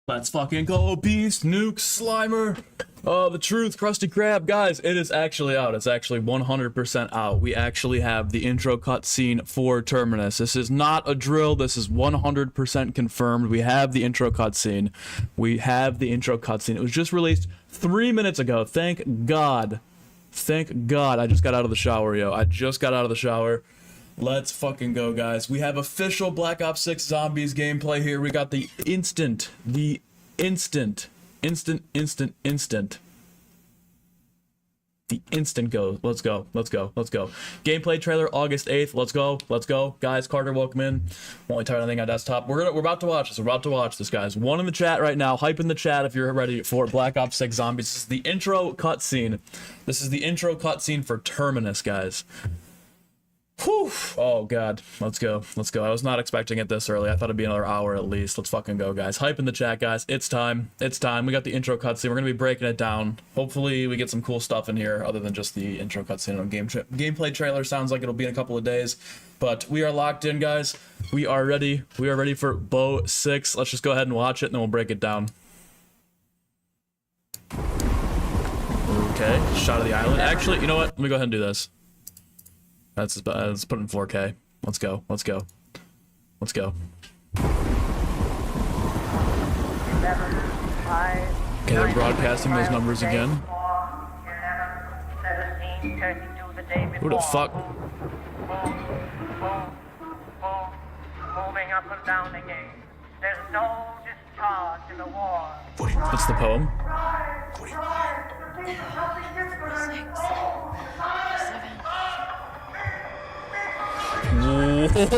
Let's fucking go, Beast, Nuke, Slimer. The truth, Krusty Krab. Guys, it is actually out. It's actually 100% out. We actually have the intro cutscene for Terminus. This is not a drill. This is 100% confirmed. We have the intro cutscene. We have the intro cutscene. It was just released 3 minutes ago. Thank God. Thank God. I just got out of the shower, yo. I just got out of the shower. Let's fucking go, guys. We have official Black Ops 6 Zombies gameplay here. We got the instant go. Let's go. Gameplay trailer August 8th. Let's go. Guys, Carter, welcome in. I'm only tired of thing on desktop. We're about to watch this. We're about to watch this, guys. One in the chat right now. Hype in the chat if you're ready for Black Ops 6 Zombies. This is the intro cutscene. This is the intro cutscene for Terminus, guys. Whew. Oh god, let's go. I was not expecting it this early. I thought it'd be another hour at least. Let's fucking go, guys. Hype in the chat, guys. It's time. We got the intro cutscene. We're gonna be breaking it down. Hopefully we get some cool stuff in here other than just the intro cutscene on gameplay trailer. Sounds like it'll be in a couple of days, but we are locked in, guys. We are ready for Bo 6. Let's just go ahead and watch it and then we'll break it down. Okay, shot of the island. Actually, you know what, let me go ahead and do this. Let's put it in 4K. Let's go. Okay, they're broadcasting those numbers again. Who the fuck? Moving up and down the game. There's no discharge in the war. That's the poem. 6, 7.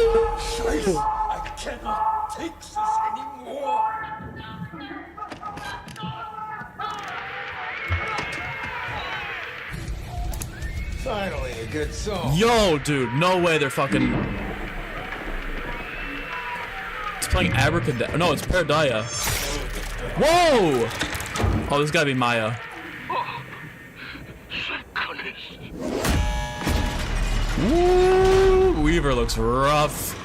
I cannot take this anymore. Finally, a good song. Yo, dude, no way they're fucking. It's playing Abracadabra. No, it's Paradaya. Whoa! Oh, this gotta be Maya. Woo! Weaver looks rough.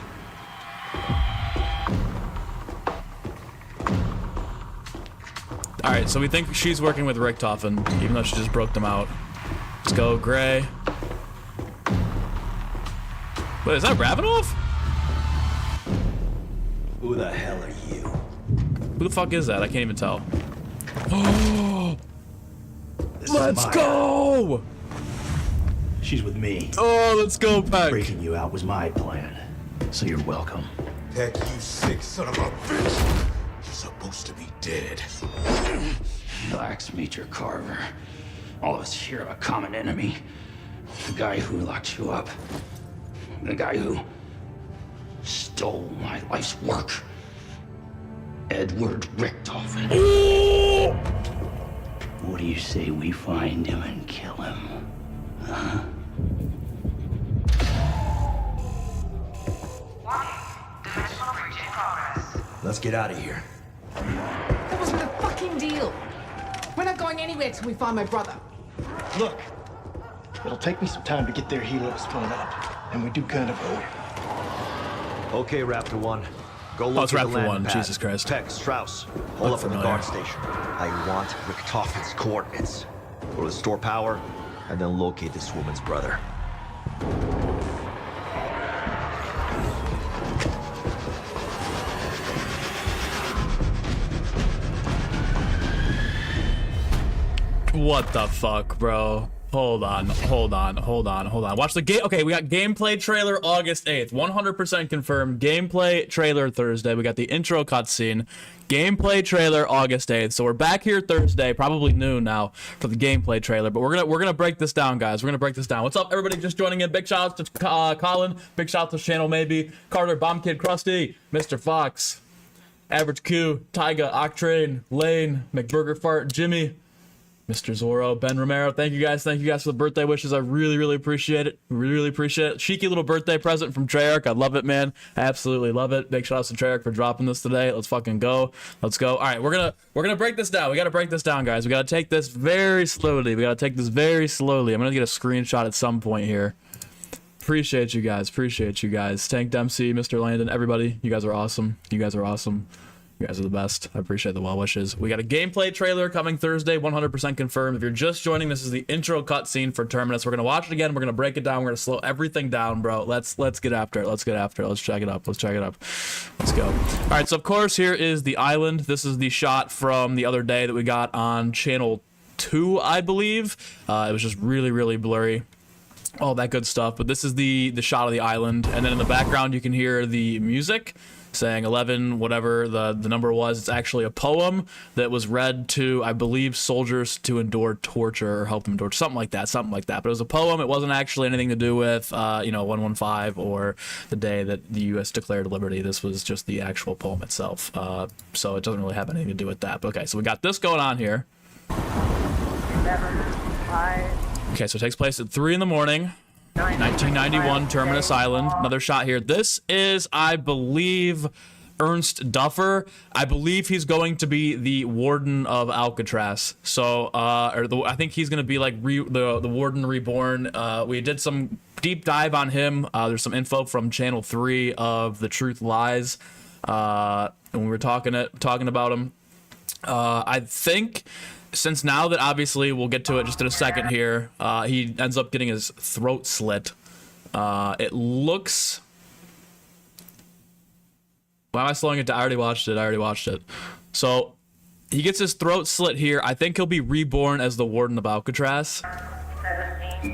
Alright, so we think she's working with Richtofen, even though she just broke them out. Let's go, Gray. Wait, is that Ravenov? Who the hell are you? Who the fuck is that? I can't even tell. Oh! Let's go! She's with me. Oh, let's go, Peck. Breaking you out was my plan, so you're welcome. Peck, you sick son of a bitch! You're supposed to be dead. Relax, Major Carver. All of us here have a common enemy. The guy who locked you up. The guy who stole my life's work. Edward Richtofen. What do you say we find him and kill him? Huh? Let's get out of here. That wasn't a fucking deal. We're not going anywhere till we find my brother. Look, it'll take me some time to get their helo spun up, and we do kind of owe it. Okay, Raptor 1. Go look it's at the Raptor landing 1, pad. Jesus Christ. Peck, Strauss, hold up at the familiar. guard station. I want Richtofen's coordinates. Go to the store power, and then locate this woman's brother. What the fuck, bro? Hold on. Watch the game. Okay, we got gameplay trailer August 8th. 100% confirmed. Gameplay trailer Thursday. We got the intro cutscene. Gameplay trailer August 8th. So we're back here Thursday, probably noon now, for the gameplay trailer. But we're gonna break this down, guys. We're gonna break this down. What's up, everybody? Just joining in. Big shout out to Colin. Big shout out to channel maybe. Carter, Bomb Kid, Krusty, Mr. Fox, Average Q, Tyga, Octrain, Lane, McBurger Fart, Jimmy, Mr. Zorro, Ben Romero, thank you guys for the birthday wishes. I really appreciate it. Really appreciate it. Cheeky little birthday present from Treyarch. I love it, man. I absolutely love it. Big shout out to Treyarch for dropping this today. Let's fucking go. Let's go. All right, we're gonna break this down. We gotta break this down, guys. We gotta take this very slowly. I'm gonna get a screenshot at some point here. Appreciate you guys. Tank Dempsey, Mr. Landon, everybody. You guys are awesome. You guys are the best. I appreciate the well wishes. We got a gameplay trailer coming Thursday, 100% confirmed. If you're just joining, this is the intro cutscene for Terminus. We're gonna watch it again. We're gonna break it down. We're gonna slow everything down, bro. Let's get after it. Let's get after it. Let's check it up. Let's check it up. Let's go. All right. So of course, here is the island. This is the shot from the other day that we got on channel 2, I believe. It was just really blurry. All that good stuff. But this is the shot of the island, and then in the background you can hear the music saying 11, whatever the number was. It's actually a poem that was read to, I believe, soldiers to endure torture or help them endure something like that. But it was a poem. It wasn't actually anything to do with 115 or the day that the U.S. declared liberty. This was just the actual poem itself. So it doesn't really have anything to do with that. But okay, so we got this going on here. Okay, so it takes place at 3 in the morning. 1991, Terminus Island. Another shot here. This is, I believe, Ernst Duffer. I believe he's going to be the warden of Alcatraz. So, I think he's going to be like the warden reborn. We did some deep dive on him. There's some info from channel 3 of The Truth Lies. And we were talking about him. I think, since now that obviously we'll get to it just in a second here, he ends up getting his throat slit. It looks... Why am I slowing it down? I already watched it. So he gets his throat slit here. I think he'll be reborn as the warden of Alcatraz.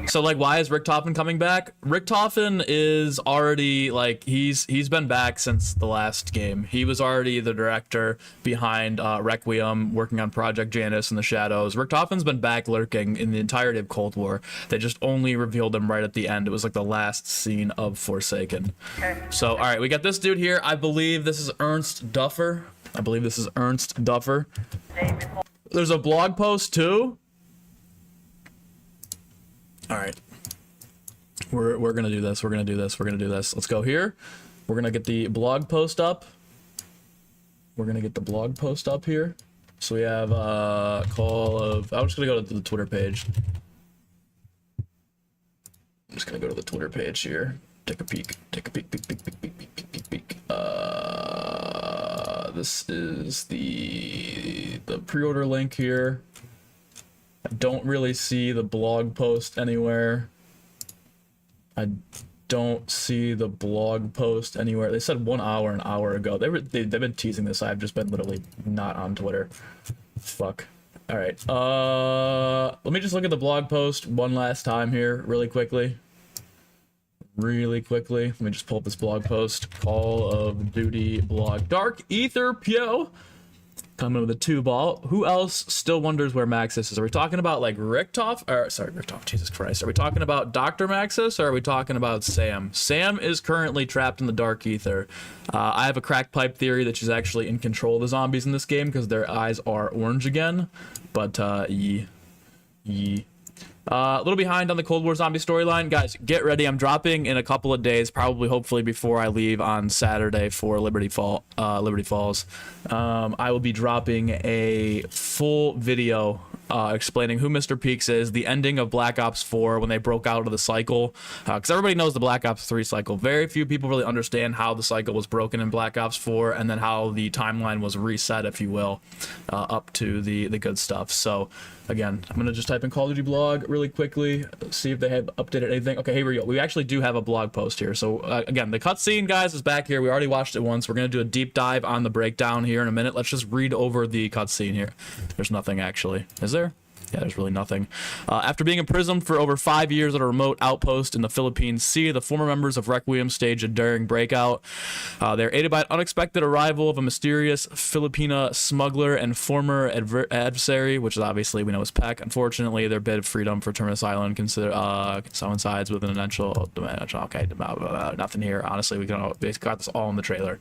So like, why is Richtofen coming back? Richtofen is already like, he's been back since the last game. He was already the director behind Requiem, working on Project Janus in the Shadows. Richtofen's been back lurking in the entirety of Cold War. They just only revealed him right at the end. It was like the last scene of Forsaken. So all right, we got this dude here. I believe this is Ernst Duffer. There's a blog post too. All right, we're gonna do this. Let's go here. We're gonna get the blog post up. Here. So we have call of. I'm just gonna go to the Twitter page. Here. Take a peek. This is the pre-order link here. I don't really see the blog post anywhere. They said 1 hour an hour ago. They've been teasing this. I've just been literally not on Twitter. Fuck. All right. Let me just look at the blog post one last time here, really quickly. Let me just pull up this blog post. Call of Duty blog. Dark Ether Pio. Coming with a 2-ball. Who else still wonders where Maxis is? Are we talking about like Richtofen? Jesus Christ. Are we talking about Dr. Maxis or are we talking about Sam? Sam is currently trapped in the Dark Ether. I have a crack pipe theory that she's actually in control of the zombies in this game because their eyes are orange again. But, a little behind on the Cold War zombie storyline. Guys, get ready. I'm dropping in a couple of days, hopefully before I leave on Saturday for Liberty Falls. I will be dropping a full video explaining who Mr. Peaks is, the ending of Black Ops 4 when they broke out of the cycle. Because everybody knows the Black Ops 3 cycle. Very few people really understand how the cycle was broken in Black Ops 4 and then how the timeline was reset, if you will, up to the good stuff. So, again, I'm going to just type in Call of Duty blog really quickly, see if they have updated anything. Okay, here we go. We actually do have a blog post here. So, again, the cutscene, guys, is back here. We already watched it once. We're going to do a deep dive on the breakdown here in a minute. Let's just read over the cutscene here. There's nothing, actually. Is there? Yeah, there's really nothing. After being imprisoned for over 5 years at a remote outpost in the Philippine Sea, the former members of Requiem stage a daring breakout. They're aided by an unexpected arrival of a mysterious Filipina smuggler and former adversary, which is obviously we know is Peck. Unfortunately, their bid of freedom for Terminus Island coincides with an eventual. Okay, nothing here. Honestly, we basically got this all in the trailer.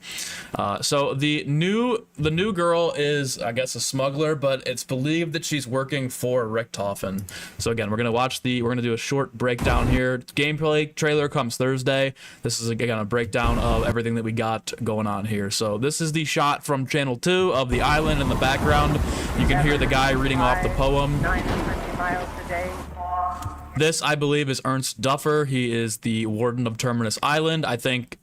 So the new girl is, I guess, a smuggler, but it's believed that she's working for Richtofen. So again, we're gonna do a short breakdown here. Gameplay trailer comes Thursday. This is again a breakdown of everything that we got going on here. So this is the shot from channel 2 of the island in the background. You can hear the guy reading off the poem. 950 miles a day. This, I believe, is Ernst Duffer. He is the warden of Terminus Island. I think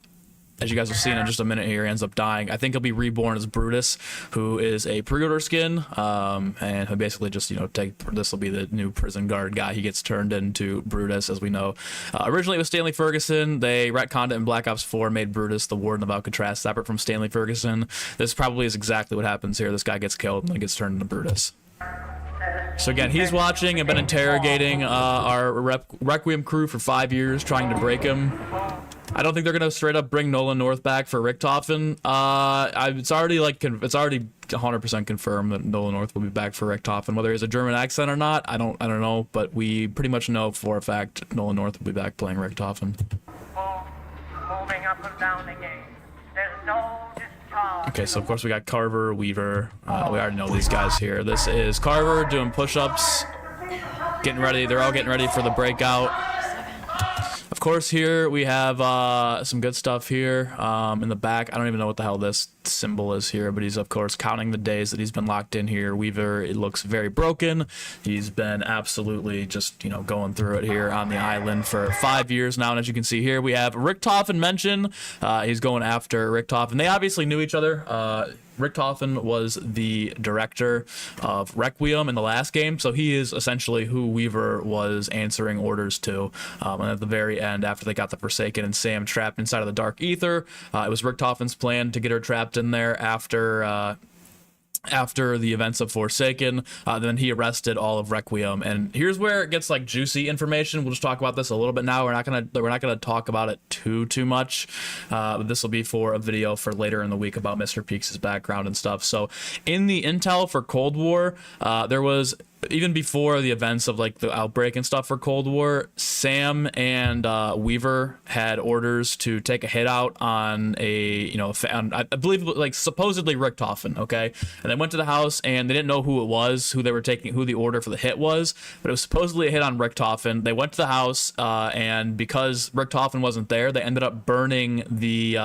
as you guys will see in just a minute here, he ends up dying. I think he'll be reborn as Brutus, who is a pre-order skin, and he'll basically just, you know, this will be the new prison guard guy. He gets turned into Brutus, as we know. Originally it was Stanley Ferguson. They retconned it in Black Ops 4, made Brutus the Warden of Alcatraz, separate from Stanley Ferguson. This probably is exactly what happens here. This guy gets killed and then gets turned into Brutus. So again, he's watching and been interrogating our Requiem crew for 5 years, trying to break him. I don't think they're gonna straight up bring Nolan North back for Richtofen. It's already 100% confirmed that Nolan North will be back for Richtofen. Whether he has a German accent or not, I don't know. But we pretty much know for a fact Nolan North will be back playing Richtofen. Moving up and down the game. There's no discharge. Okay, so of course we got Carver, Weaver. We already know these guys here. This is Carver doing push-ups, getting ready. They're all getting ready for the breakout. Of course, here we have some good stuff here in the back. I don't even know what the hell this symbol is here, but he's of course counting the days that he's been locked in here. Weaver, it looks very broken. He's been absolutely just, you know, going through it here on the island for 5 years now. And as you can see here, we have Richtofen mentioned. He's going after Richtofen. They obviously knew each other. Richtofen was the director of Requiem in the last game, so he is essentially who Weaver was answering orders to. And at the very end, after they got the Forsaken and Sam trapped inside of the Dark Ether, it was Richtofen's plan to get her trapped in there after the events of Forsaken. Then he arrested all of Requiem, and here's where it gets like juicy information. We'll just talk about this a little bit now. We're not gonna talk about it too much. This will be for a video for later in the week about Mr. Peaks' background and stuff. So in the intel for Cold War, there was, even before the events of like the outbreak and stuff for Cold War, Sam and Weaver had orders to take a hit out on I believe like supposedly Richtofen, okay? And they went to the house and they didn't know who it was, who the order for the hit was, but it was supposedly a hit on Richtofen. They went to the house and because Richtofen wasn't there, they ended up burning the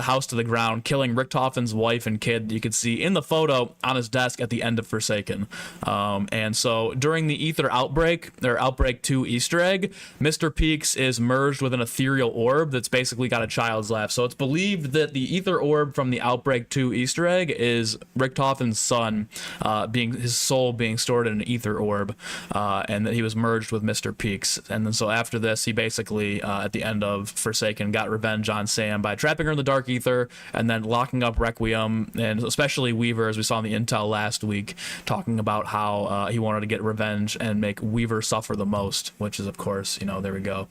house to the ground, killing Richtofen's wife and kid. You could see in the photo on his desk at the end of Forsaken. And so during the Ether outbreak, or Outbreak 2 Easter egg, Mr. Peaks is merged with an ethereal orb that's basically got a child's laugh. So it's believed that the Ether orb from the Outbreak 2 Easter egg is Richtofen's son, his soul being stored in an Ether orb, and that he was merged with Mr. Peaks. And then so after this, he basically, at the end of Forsaken, got revenge on Sam by trapping her in the Dark Ether and then locking up Requiem, and especially Weaver, as we saw in the intel last week, talking about how he wanted to get revenge and make Weaver suffer the most, which is of course, there we go.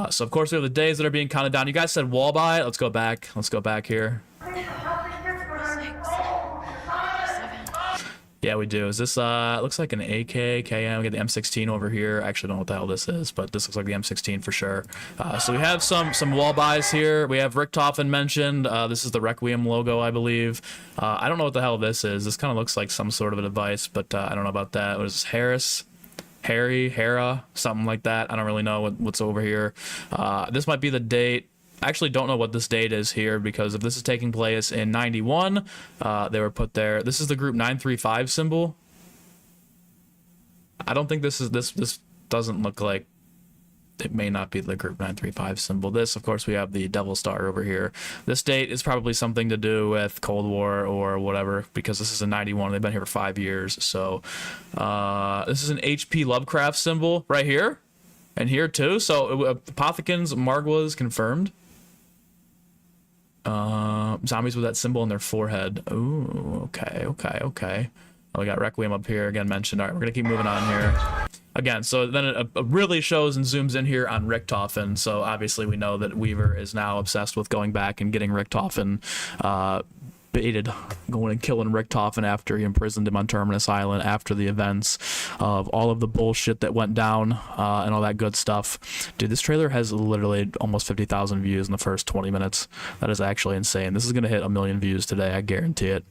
So of course we have the days that are being counted down. You guys said wall buy. Let's go back here. Yeah, we do. Is this looks like an AK, KM. We get the M16 over here. I actually don't know what the hell this is, but this looks like the M16 for sure. So we have some wall buys here. We have Richtofen mentioned. This is the Requiem logo, I believe. I don't know what the hell this is. This kind of looks like some sort of a device, but I don't know about that. What is this? Hera, something like that. I don't really know what's over here. This might be the date. I actually don't know what this date is here, because if this is taking place in 91, they were put there. This is the group 935 symbol. I don't think this doesn't look like, it may not be the group 935 symbol. This, of course, we have the Devil Star over here. This date is probably something to do with Cold War or whatever, because this is in 91. They've been here for 5 years. So this is an HP Lovecraft symbol right here and here too. So Apothicons, Margwas confirmed. Zombies with that symbol in their forehead. Ooh, okay. Oh, we got Requiem up here again mentioned. All right, we're gonna keep moving on here. Again, so then it really shows and zooms in here on Richtofen. So obviously we know that Weaver is now obsessed with going back and getting Richtofen baited, going and killing Richtofen after he imprisoned him on Terminus Island after the events of all of the bullshit that went down and all that good stuff. Dude, this trailer has literally almost 50,000 views in the first 20 minutes. That is actually insane. This is going to hit 1 million views today. I guarantee it.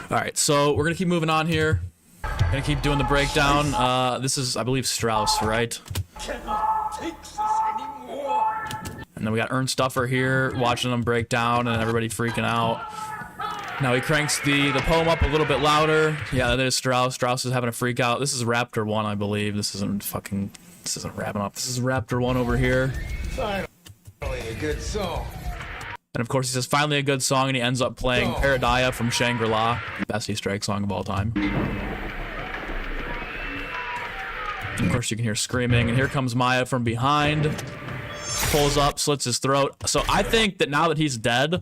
All right, so we're going to keep moving on here. Gonna keep doing the breakdown. This is, I believe, Strauss, right? Cannot take this anymore. And then we got Ernst Stuffer here watching them break down and everybody freaking out. Now he cranks the poem up a little bit louder. Yeah, that is Strauss. Strauss is having a freak out. This is Raptor 1, I believe. This isn't wrapping up. This is Raptor 1 over here. good song. And of course, he says, finally a good song, and he ends up playing Paradaya from Shangri-La, best Easter egg song of all time. Of course, you can hear screaming, and here comes Maya from behind, pulls up, slits his throat. So I think that now that he's dead,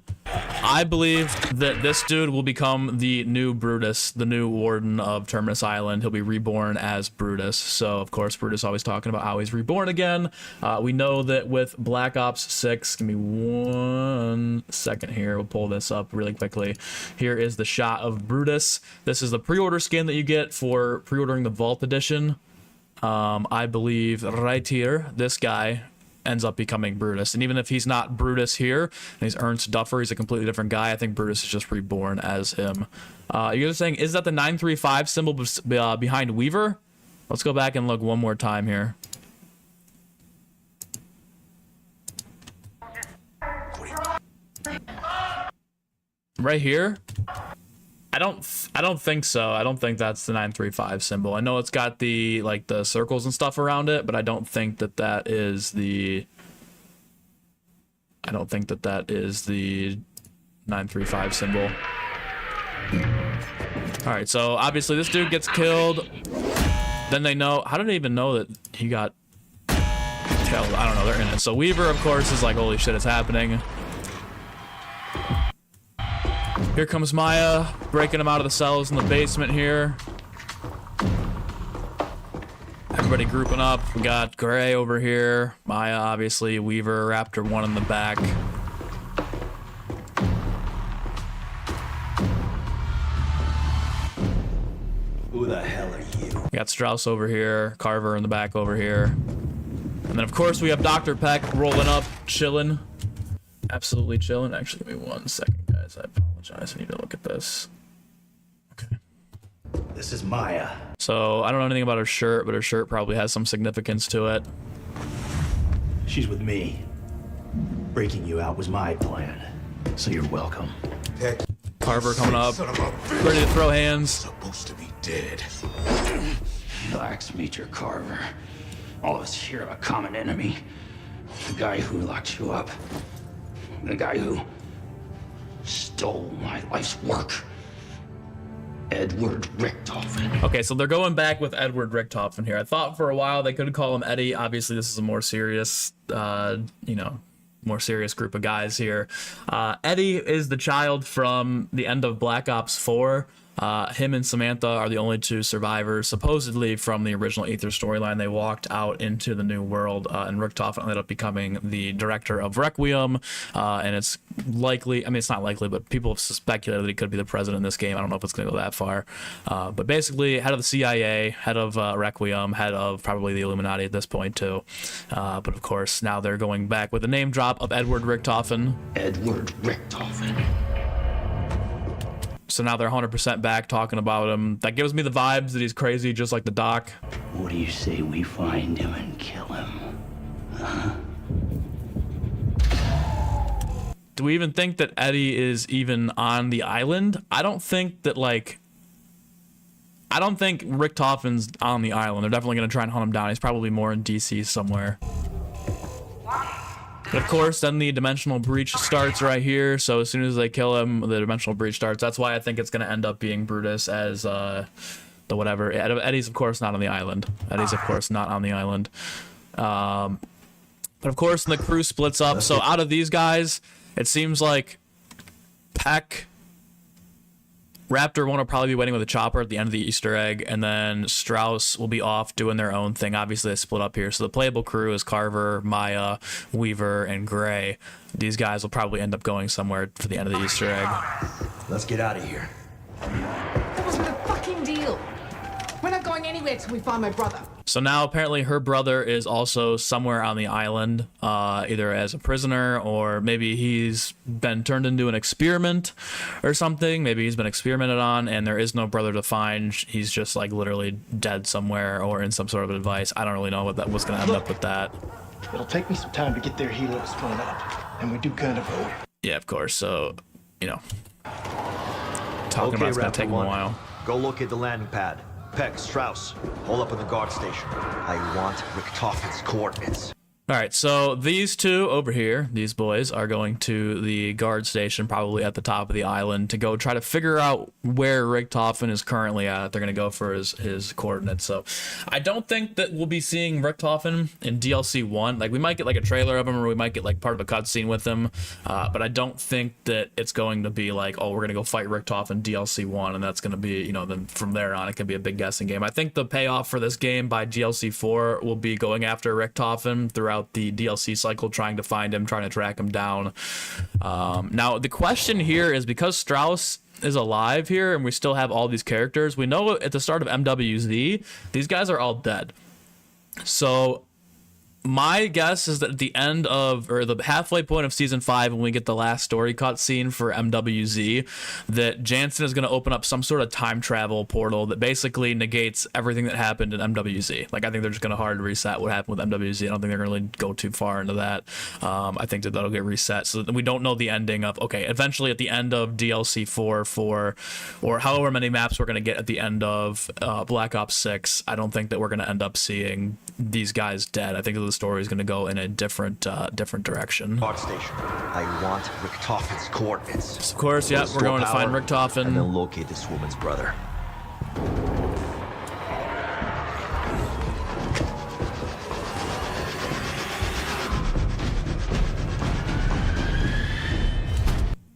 I believe that this dude will become the new Brutus, the new warden of Terminus Island. He'll be reborn as Brutus. So, of course, Brutus always talking about how he's reborn again. We know that with Black Ops 6, give me 1 second here. We'll pull this up really quickly. Here is the shot of Brutus. This is the pre-order skin that you get for pre-ordering the Vault Edition. I believe right here, this guy ends up becoming Brutus. And even if he's not Brutus here, and he's Ernst Duffer, he's a completely different guy, I think Brutus is just reborn as him. You guys are saying, is that the 935 symbol behind Weaver? Let's go back and look one more time here. Right here? I don't think so. I don't think that's the 935 symbol. I know it's got the like the circles and stuff around it, but I don't think that that is the 935 symbol. All right, so obviously this dude gets killed. Then they know, how did they even know that he got killed? I don't know, they're in it. So Weaver, of course, is like, holy shit, it's happening. Here comes Maya, breaking him out of the cells in the basement here. Everybody grouping up. We got Gray over here. Maya, obviously. Weaver, Raptor 1 in the back. Who the hell are you? We got Strauss over here. Carver in the back over here. And then, of course, we have Dr. Peck rolling up, chilling. Absolutely chilling. Actually, give me 1 second, guys. I apologize. I need to look at this. Okay. This is Maya. So, I don't know anything about her shirt, but her shirt probably has some significance to it. She's with me. Breaking you out was my plan, so you're welcome. Heck, Carver coming up, son of a bitch. ready to throw hands. Supposed to be dead. Relax, Major Carver. All of us here have a common enemy. The guy who locked you up. The guy who stole my life's work. Edward Richtofen. Okay, so they're going back with Edward Richtofen here. I thought for a while they could call him Eddie. Obviously, this is a more serious, more serious group of guys here. Eddie is the child from the end of Black Ops 4. Him and Samantha are the only two survivors, supposedly from the original Aether storyline. They walked out into the new world, and Richtofen ended up becoming the director of Requiem, and it's likely, I mean, it's not likely, but people have speculated that he could be the president in this game. I don't know if it's going to go that far. But basically, head of the CIA, head of Requiem, head of probably the Illuminati at this point, too. But of course, now they're going back with the name drop of Edward Richtofen. Edward Richtofen. So now they're 100% back talking about him. That gives me the vibes that he's crazy, just like the Doc. What do you say we find him and kill him? Huh? Do we even think that Eddie is even on the island? I don't think that, like... I don't think Richtofen's on the island. They're definitely going to try and hunt him down. He's probably more in DC somewhere. But of course, then the dimensional breach starts right here. So as soon as they kill him, the dimensional breach starts. That's why I think it's going to end up being Brutus as the whatever. Eddie's, of course, not on the island. Eddie's, of course, not on the island. But of course, the crew splits up. So out of these guys, it seems like Peck, Raptor 1 will probably be waiting with a chopper at the end of the Easter egg, and then Strauss will be off doing their own thing. Obviously, they split up here. So the playable crew is Carver, Maya, Weaver, and Gray. These guys will probably end up going somewhere for the end of the Easter egg. Let's get out of here. That wasn't a fucking deal. We're not going anywhere till we find my brother. So now apparently her brother is also somewhere on the island, either as a prisoner or maybe he's been turned into an experiment or something. Maybe he's been experimented on and there is no brother to find. He's just like literally dead somewhere or in some sort of device. I don't really know what's going to end up with that. It'll take me some time to get their helos spun up, and we do kind of owe it. Yeah, of course. So, talking about it's going to take him a while. Go locate the landing pad. Peck, Strauss, hold up in the guard station. I want Richtofen's coordinates. All right, so these two over here, these boys, are going to the guard station, probably at the top of the island, to go try to figure out where Richtofen is currently at. They're going to go for his coordinates. So I don't think that we'll be seeing Richtofen in DLC 1. Like, we might get like a trailer of him, or we might get like part of a cutscene with him. But I don't think that it's going to be like, oh, we're going to go fight Richtofen DLC 1, and that's going to be, you know, then from there on, it can be a big guessing game. I think the payoff for this game by DLC 4 will be going after Richtofen throughout the DLC cycle, trying to find him, trying to track him down. Now the question here is, because Strauss is alive here and we still have all these characters, we know at the start of MWZ these guys are all dead. So my guess is that at the end of, or the halfway point of season 5, when we get the last story cutscene for MWZ, that Jansen is going to open up some sort of time travel portal that basically negates everything that happened in MWZ. Like, I think they're just going to hard reset what happened with MWZ. I don't think they're going to really go too far into that. I think that that'll get reset, so that we don't know the ending of, okay, eventually at the end of DLC 4, or however many maps we're going to get at the end of Black Ops 6, I don't think that we're going to end up seeing these guys dead. I think the story is going to go in a different direction. Guard station. I want Richtofen's coordinates. Of course, yeah, we're going to find Richtofen. And then locate this woman's brother.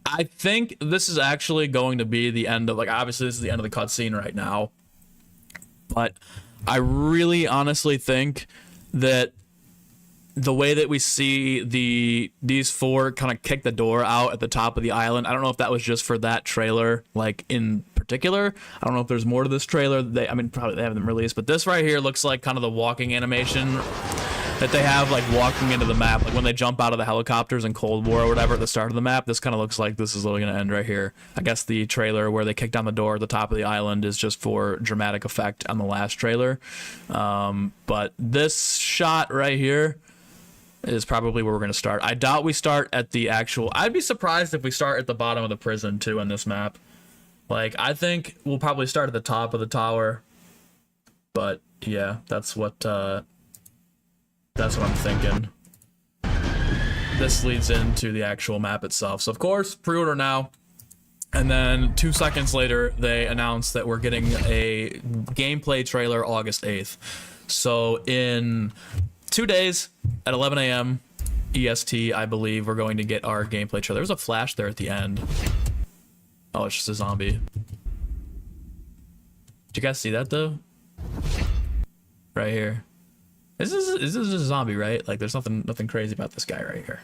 I think this is actually going to be the end of, like, obviously this is the end of the cutscene right now, but I really honestly think that the way that we see these four kind of kick the door out at the top of the island, I don't know if that was just for that trailer, like, in particular. I don't know if there's more to this trailer. I mean, probably they haven't released, but this right here looks like kind of the walking animation that they have, like, walking into the map. Like, when they jump out of the helicopters in Cold War or whatever at the start of the map, this kind of looks like this is literally going to end right here. I guess the trailer where they kick down the door at the top of the island is just for dramatic effect on the last trailer. But this shot right here is probably where we're going to start. I doubt we start at the actual... I'd be surprised if we start at the bottom of the prison, too, on this map. Like, I think we'll probably start at the top of the tower. But, yeah, that's what I'm thinking. This leads into the actual map itself. So, of course, pre-order now. And then 2 seconds later, they announced that we're getting a gameplay trailer August 8th. So, in 2 days at 11 a.m. EST, I believe, we're going to get our gameplay trailer. There's a flash there at the end. Oh, it's just a zombie. Did you guys see that, though? Right here. This is a zombie, right? Like, there's nothing crazy about this guy right here.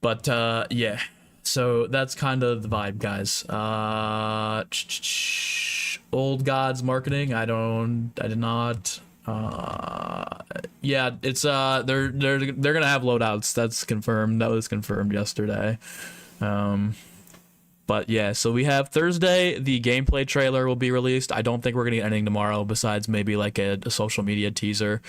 But, yeah. So, that's kind of the vibe, guys. Old Gods marketing. I did not... yeah, it's they're gonna have loadouts. That's confirmed. That was confirmed yesterday. But yeah, so we have Thursday, the gameplay trailer will be released. I don't think we're gonna get anything tomorrow besides maybe like a social media teaser.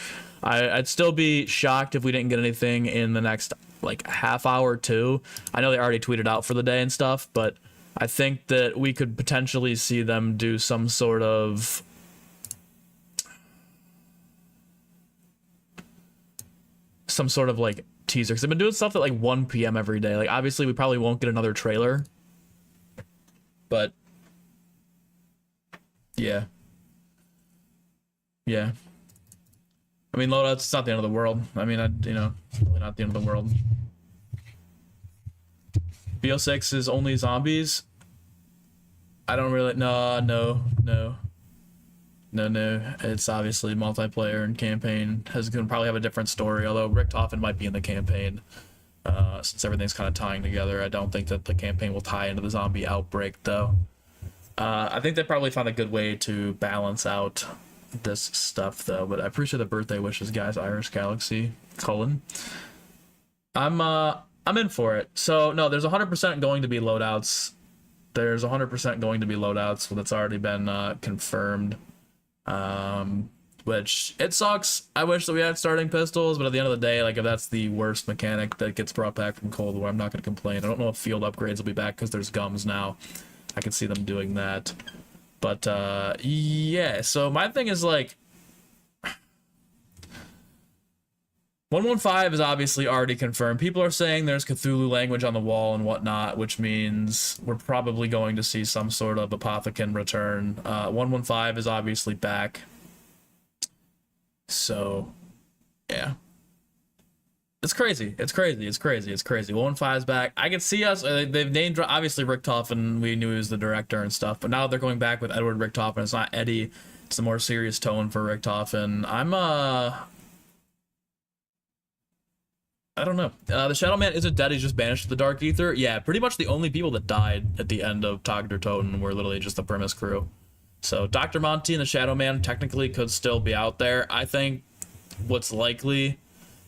I'd still be shocked if we didn't get anything in the next like half hour or two. I know they already tweeted out for the day and stuff, but I think that we could potentially see them do some sort of like teaser, because I've been doing stuff at like 1 p.m. every day. Like, obviously we probably won't get another trailer, but yeah, I mean, loadouts, it's not the end of the world. I mean, really not the end of the world. BO6 is only zombies. I don't really... No. It's obviously multiplayer, and campaign is going to probably have a different story, although Richtofen might be in the campaign. Since everything's kind of tying together, I don't think that the campaign will tie into the zombie outbreak, though. I think they probably found a good way to balance out this stuff, though. But I appreciate the birthday wishes, guys. Irish Galaxy, Cullen. I'm in for it. So, no, there's 100% going to be loadouts. There's 100% going to be loadouts, that's already been confirmed. Which, it sucks. I wish that we had starting pistols, but at the end of the day, like, if that's the worst mechanic that gets brought back from Cold War, I'm not going to complain. I don't know if field upgrades will be back because there's gums now. I can see them doing that. But, yeah, so my thing is, like, 115 is obviously already confirmed. People are saying there's Cthulhu language on the wall and whatnot, which means we're probably going to see some sort of Apothecon return. 115 is obviously back. So, yeah. It's crazy. It's crazy. It's crazy. It's crazy. 115's back. I can see us. They've named, obviously, Richtofen. We knew he was the director and stuff, but now they're going back with Edward Richtofen. It's not Eddie. It's a more serious tone for Richtofen. I don't know. The Shadow Man isn't dead, he's just banished to the Dark Ether. Yeah, pretty much the only people that died at the end of Tag der Toten were literally just the Primus crew. So Dr. Monty and the Shadow Man technically could still be out there. I think what's likely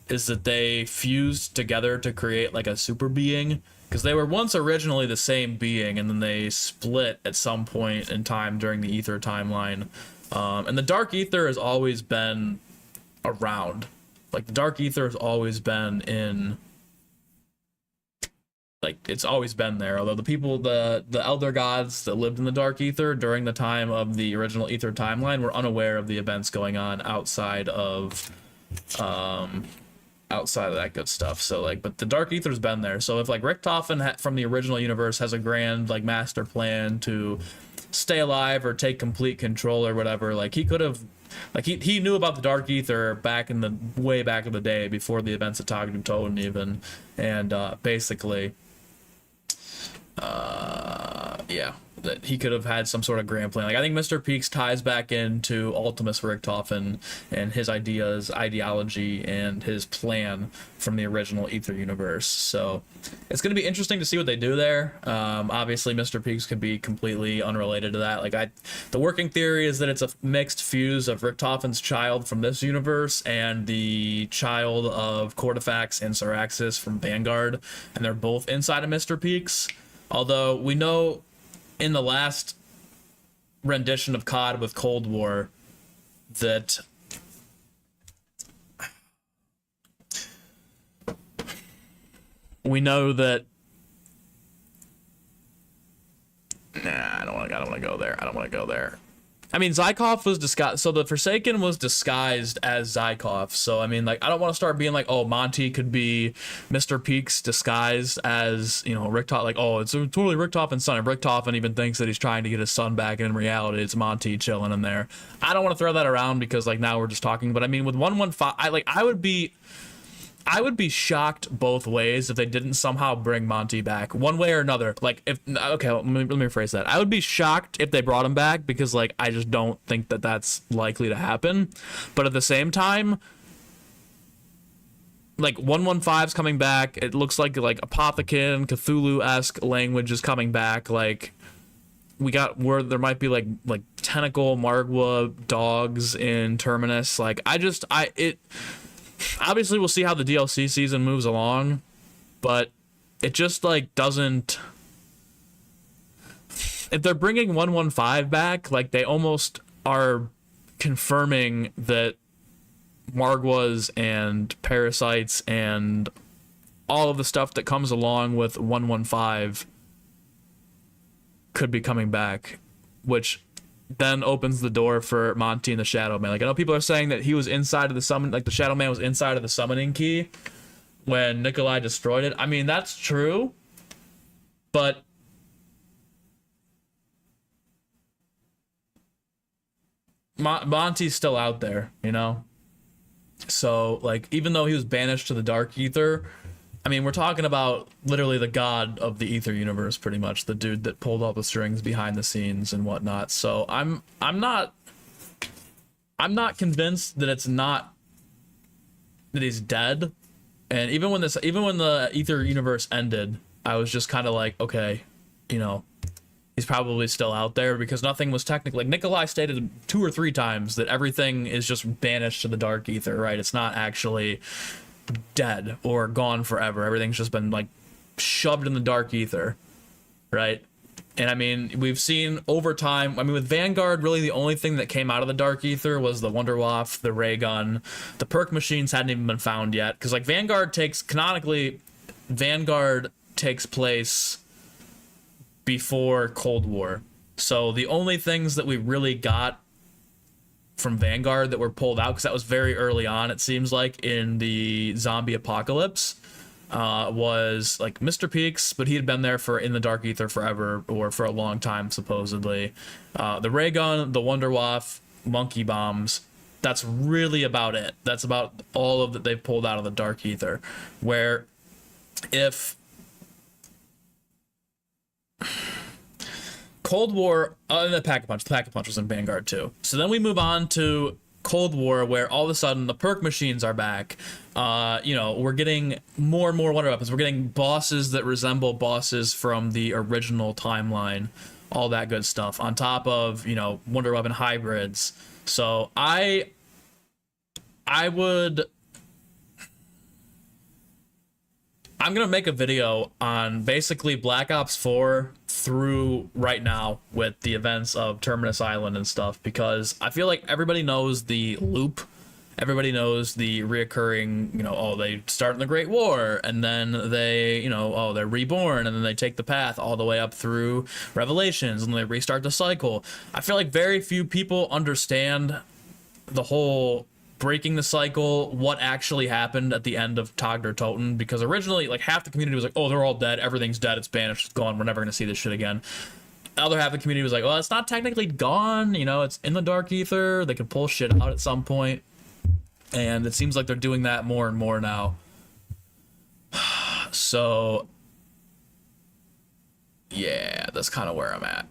is that they fused together to create like a super being, because they were once originally the same being and then they split at some point in time during the Ether timeline. And the Dark Ether has always been around. Like, the Dark Ether has always been in, like, it's always been there. Although the people, the Elder Gods that lived in the Dark Ether during the time of the original Ether timeline were unaware of the events going on outside of that good stuff. So, like, but the Dark Ether's been there. So if, like, Richtofen from the original universe has a grand, like, master plan to stay alive or take complete control or whatever, like, he could have... Like, he knew about the Dark Ether way back in the day, before the events of Tag der Toten even, and basically, yeah, that he could have had some sort of grand plan. Like, I think Mr. Peaks ties back into Ultimus Richtofen and his ideology, and his plan from the original Ether universe. So it's going to be interesting to see what they do there. Obviously, Mr. Peaks could be completely unrelated to that. Like, the working theory is that it's a mixed fuse of Richtofen's child from this universe and the child of Cortifax and Syraxis from Vanguard, and they're both inside of Mr. Peaks. Although we know in the last rendition of COD with Cold War that we know that I don't want to go there. I mean, Zykov was disguised, so the Forsaken was disguised as Zykov. So I mean, like, I don't want to start being like, oh, Monty could be Mr. Peaks disguised as, you know, Richtofen. Like, oh, it's totally Richtofen's son, and Richtofen even thinks that he's trying to get his son back, and in reality, it's Monty chilling in there. I don't want to throw that around because, like, now we're just talking. But I mean, with 115, I would be shocked both ways if they didn't somehow bring Monty back one way or another. Like, okay, let me rephrase that. I would be shocked if they brought him back, because, like, I just don't think that that's likely to happen. But at the same time, like, 115's coming back. It looks like Apothicon, Cthulhu-esque language is coming back. Like, we got where there might be like tentacle Margwa dogs in Terminus. Like, obviously, we'll see how the DLC season moves along, but it just, like, doesn't... If they're bringing 115 back, like, they almost are confirming that Margwas and parasites and all of the stuff that comes along with 115 could be coming back, which then opens the door for Monty and the Shadow Man. Like, I know people are saying that he was inside of the summon, like the Shadow Man was inside of the summoning key when Nikolai destroyed it. I mean, that's true, but Monty's still out there, you know? So, like, even though he was banished to the Dark Ether, I mean, we're talking about literally the god of the Ether universe, pretty much, the dude that pulled all the strings behind the scenes and whatnot. So I'm not convinced that he's dead. And even when the Ether universe ended, I was just kind of like, okay, you know, he's probably still out there, because nothing was technically, like, Nikolai stated 2 or 3 times that everything is just banished to the Dark Ether, right? It's not actually dead or gone forever. Everything's just been, like, shoved in the Dark Ether, right? And I mean, we've seen over time, I mean, with Vanguard, really the only thing that came out of the Dark Ether was the Wunderwaffe, the ray gun. The perk machines hadn't even been found yet, because, like, Vanguard takes place before Cold War. So the only things that we really got from Vanguard that were pulled out, because that was very early on, it seems like, in the zombie apocalypse, was like Mr. Peaks, but he had been there in the Dark Ether forever, or for a long time, supposedly. The ray gun, the Wunderwaffe, monkey bombs. That's really about it. That's about all of that they've pulled out of the Dark Ether. Where if Cold War, and the Pack-a-Punch was in Vanguard too. So then we move on to Cold War, where all of a sudden the perk machines are back. You know, we're getting more and more wonder weapons. We're getting bosses that resemble bosses from the original timeline, all that good stuff, on top of, you know, wonder weapon hybrids. So I'm gonna make a video on basically Black Ops 4 through right now with the events of Terminus Island and stuff, because I feel like everybody knows the loop. Everybody knows the reoccurring, you know, oh, they start in the Great War, and then they, you know, oh, they're reborn, and then they take the path all the way up through Revelations, and they restart the cycle. I feel like very few people understand the whole breaking the cycle, what actually happened at the end of Togder Toten, because originally, like, half the community was like, oh, they're all dead, everything's dead, it's banished, it's gone, we're never gonna see this shit again. The other half of the community was like, well, it's not technically gone, you know, it's in the Dark Ether, they could pull shit out at some point, and it seems like they're doing that more and more now. So yeah, that's kind of where I'm at.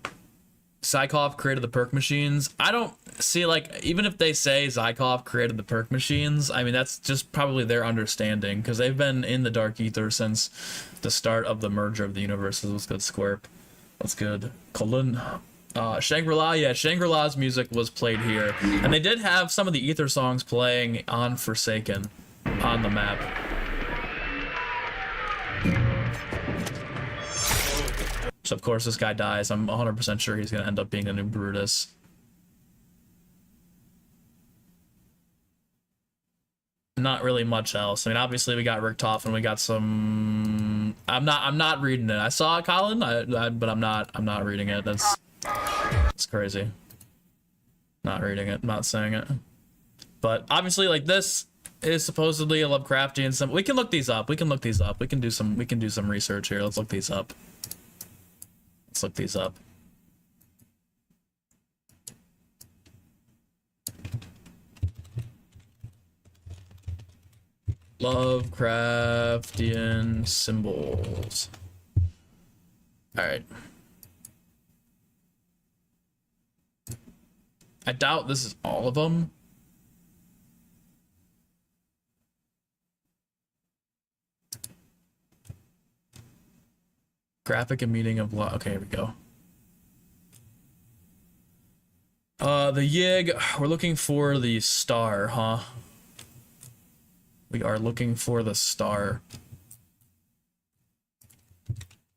Zykov created the perk machines. I don't see, like, even if they say Zykov created the perk machines, I mean, that's just probably their understanding, because they've been in the Dark Ether since the start of the merger of the universes. What's good, Squirp? What's good, Colin? Shangri-La, yeah, Shangri-La's music was played here. And they did have some of the Ether songs playing on Forsaken on the map. So of course this guy dies. I'm 100% sure he's gonna end up being a new Brutus. Not really much else. I mean, obviously we got Richtofen, we got some. I'm not reading it. I saw it, Colin, but I'm not reading it. That's crazy. Not reading it. Not saying it. But obviously, like, this is supposedly a Lovecraftian symbol. We can look these up. We can do some research here. Let's look these up. Let's look these up. Lovecraftian symbols. All right. I doubt this is all of them. Graphic and meaning of law. Okay, here we go. The Yig, we're looking for the star, huh? We are looking for the star.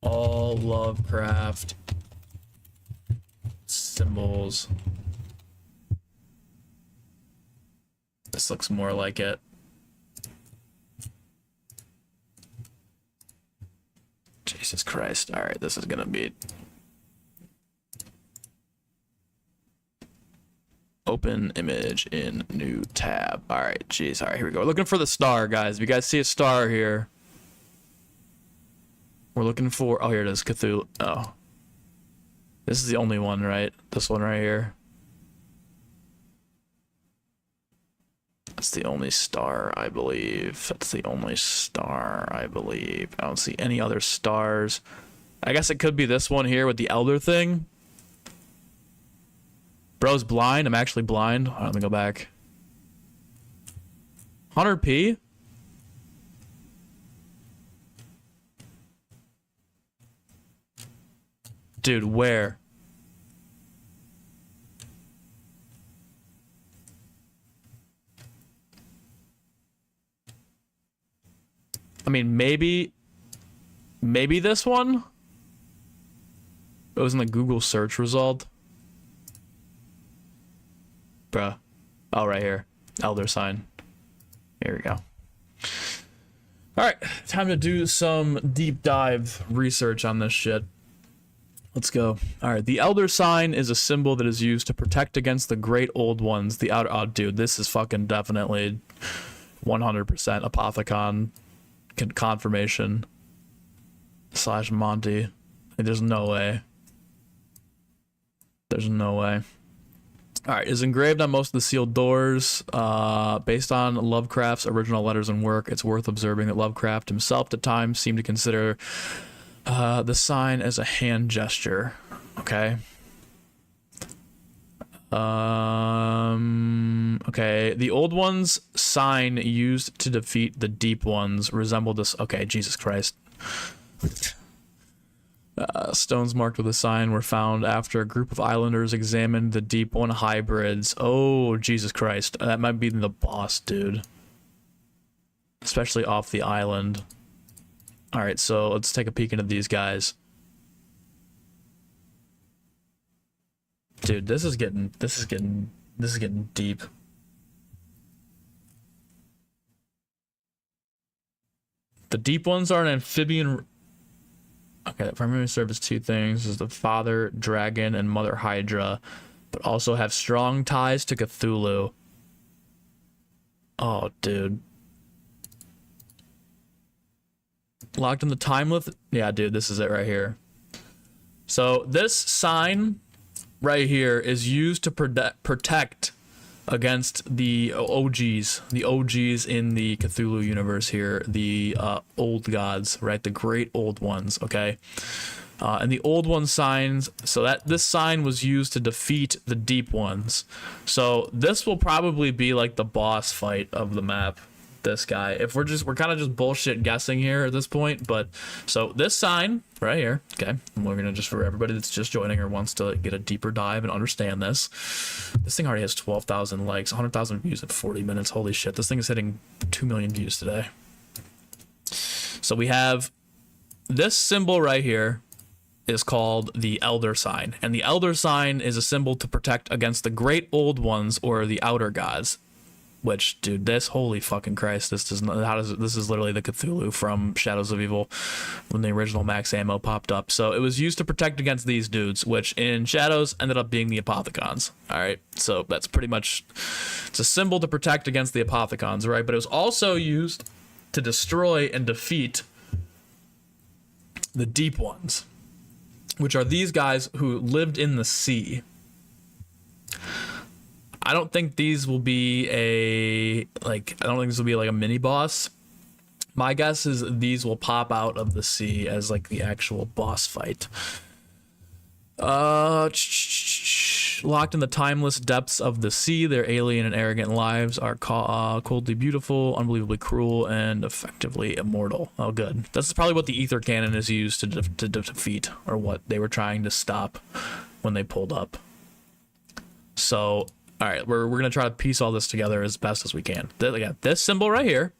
All Lovecraft symbols. This looks more like it. Jesus Christ. All right, this is gonna be open image in new tab. All right, geez. All right, here we go. We're looking for the star, guys. If you guys see a star here, we're looking for. Oh, here it is. Cthulhu. Oh, this is the only one, right? This one right here. That's the only star, I believe. That's the only star, I believe. I don't see any other stars. I guess it could be this one here with the elder thing. Bro's blind. I'm actually blind. All right, let me go back. 100p? Dude, where? I mean, maybe this one? It was in the Google search result. Bruh. Oh, right here. Elder sign. Here we go. Alright, time to do some deep dive research on this shit. Let's go. All right. The Elder Sign is a symbol that is used to protect against the Great Old Ones. The outer... Oh, dude, this is fucking definitely 100% Apothecon confirmation. / Monty. There's no way. There's no way. All right. Is engraved on most of the sealed doors. Based on Lovecraft's original letters and work, it's worth observing that Lovecraft himself at times seemed to consider the sign as a hand gesture. Okay. Okay. The Old One's sign used to defeat the Deep Ones resembled this. Okay, Jesus Christ. Stones marked with a sign were found after a group of islanders examined the Deep One hybrids. Oh, Jesus Christ. That might be the boss, dude. Especially off the island. Alright, so let's take a peek into these guys. Dude, this is getting deep. The Deep Ones are an amphibian. Okay, that primarily serve as two things: is the Father Dragon and Mother Hydra, but also have strong ties to Cthulhu. Oh, dude. Locked in the timeless. Yeah, dude, this is it right here. So this sign right here is used to protect against the OGs in the Cthulhu universe here, the old gods, right? The great old ones, okay? And the old one signs, so that this sign was used to defeat the deep ones. So this will probably be like the boss fight of the map. This guy, if we're kind of just bullshit guessing here at this point, but so this sign right here, okay, and we're gonna just, for everybody that's just joining or wants to get a deeper dive and understand this thing already has 12,000 likes, 100,000 views in 40 minutes. Holy shit, this thing is hitting 2 million views today. So we have this symbol right here is called the Elder Sign, and the Elder Sign is a symbol to protect against the Great Old Ones or the Outer Gods. Which, dude, this, holy fucking Christ, this is literally the Cthulhu from Shadows of Evil when the original max ammo popped up. So it was used to protect against these dudes, which in Shadows ended up being the Apothicons. All right, so that's pretty much, it's a symbol to protect against the Apothicons, right? But it was also used to destroy and defeat the Deep Ones, which are these guys who lived in the sea. I don't think these will be like a mini boss. My guess is these will pop out of the sea as like the actual boss fight. Locked in the timeless depths of the sea, their alien and arrogant lives are coldly beautiful, unbelievably cruel, and effectively immortal. Oh, good. That's probably what the ether cannon is used to defeat, or what they were trying to stop when they pulled up. So, all right, we're gonna try to piece all this together as best as we can. Again, this symbol right here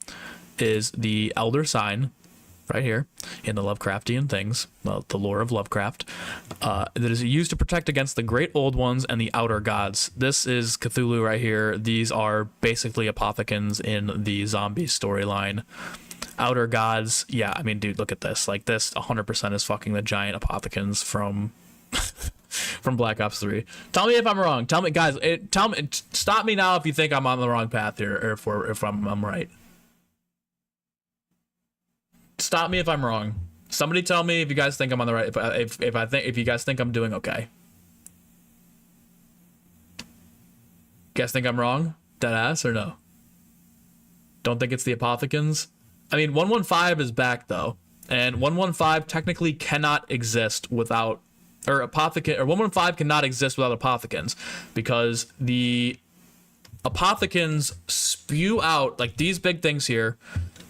is the Elder Sign, right here in the Lovecraftian things, the lore of Lovecraft, that is used to protect against the Great Old Ones and the Outer Gods. This is Cthulhu right here. These are basically Apothicons in the zombie storyline. Outer Gods, yeah, I mean, dude, look at this. Like, this 100% is fucking the giant Apothicons from from Black Ops 3. Tell me if I'm wrong. Tell me, guys. Stop me now if you think I'm on the wrong path here, or if I'm right. Stop me if I'm wrong. Somebody tell me if you guys think I'm on the right. If you guys think I'm doing okay. You guys think I'm wrong? Dead ass or no? Don't think it's the Apothicons? I mean, 115 is back though, and 115 technically cannot exist without. Or 115 cannot exist without Apothicons, because the Apothicons spew out, like, these big things here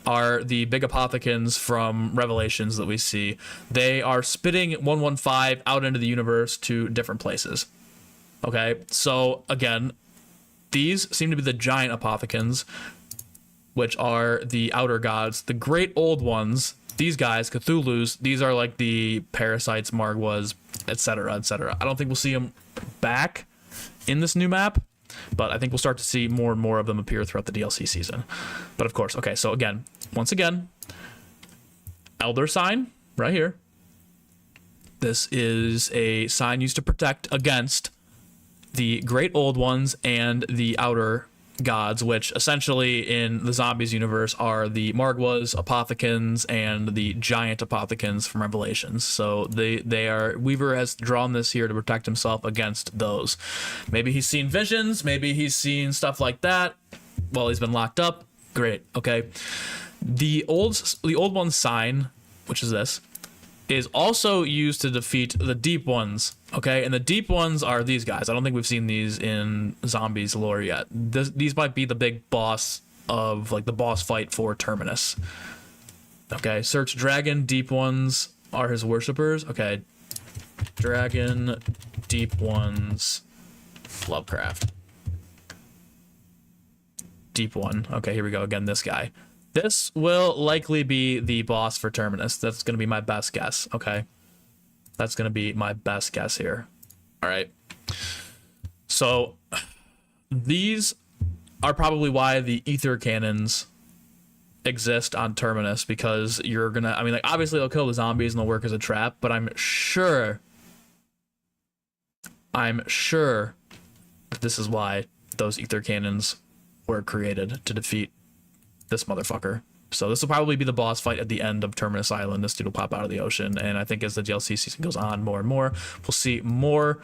are the big Apothicons from Revelations that we see. They are spitting 115 out into the universe to different places. Okay, so again, these seem to be the giant Apothicons, which are the Outer Gods. The Great Old Ones, these guys, Cthulhu's, these are like the parasites, Margwas, etc., etc. I don't think we'll see them back in this new map, but I think we'll start to see more and more of them appear throughout the DLC season. But of course, okay, so once again, Elder Sign right here. This is a sign used to protect against the Great Old Ones and the Outer Gods, which essentially in the Zombies universe are the Margwas, Apothicons, and the giant Apothicons from Revelations. So they are, Weaver has drawn this here to protect himself against those. Maybe he's seen visions, maybe he's seen stuff like that while he's been locked up. Great, okay. The old one's sign, which is this, is also used to defeat the Deep Ones, okay? And the Deep Ones are these guys. I don't think we've seen these in Zombies lore yet. These might be the big boss of, like, the boss fight for Terminus. Okay, search Dragon, Deep Ones are his worshippers. Okay, Dragon, Deep Ones, Lovecraft. Deep One. Okay, here we go again, this guy. This will likely be the boss for Terminus. That's going to be my best guess, okay? That's going to be my best guess here. All right. So these are probably why the ether cannons exist on Terminus, because you're going to, I mean, like, obviously they'll kill the zombies and they'll work as a trap, but I'm sure that this is why those ether cannons were created, to defeat this motherfucker. So this will probably be the boss fight at the end of Terminus Island. This dude will pop out of the ocean, and I think as the DLC season goes on more and more, we'll see more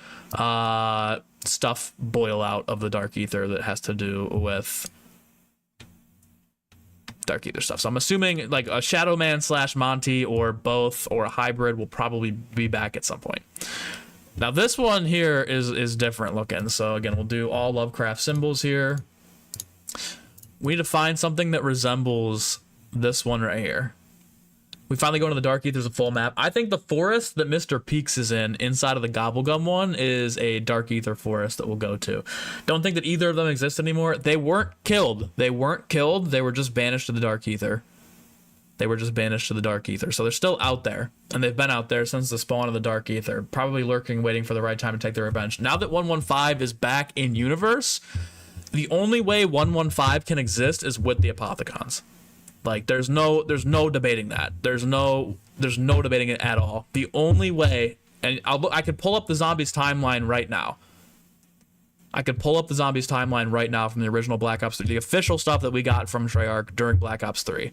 stuff boil out of the Dark Ether that has to do with Dark Ether stuff. So I'm assuming like a Shadow Man / Monty, or both, or a hybrid, will probably be back at some point. Now this one here is different looking. So again, we'll do all Lovecraft symbols here. We need to find something that resembles this one right here. We finally go into the Dark Ether's a full map. I think the forest that Mr. Peaks is in, inside of the Gobblegum one, is a Dark Ether forest that we'll go to. Don't think that either of them exist anymore. They weren't killed. They weren't killed. They were just banished to the Dark Ether. They were just banished to the Dark Ether. So they're still out there. And they've been out there since the spawn of the Dark Ether. Probably lurking, waiting for the right time to take their revenge. Now that 115 is back in universe, the only way 115 can exist is with the Apothicons. Like, there's no debating that. There's no debating it at all. The only way, and I could pull up the Zombies timeline right now. I could pull up the Zombies timeline right now from the original Black Ops 3, the official stuff that we got from Treyarch during Black Ops 3.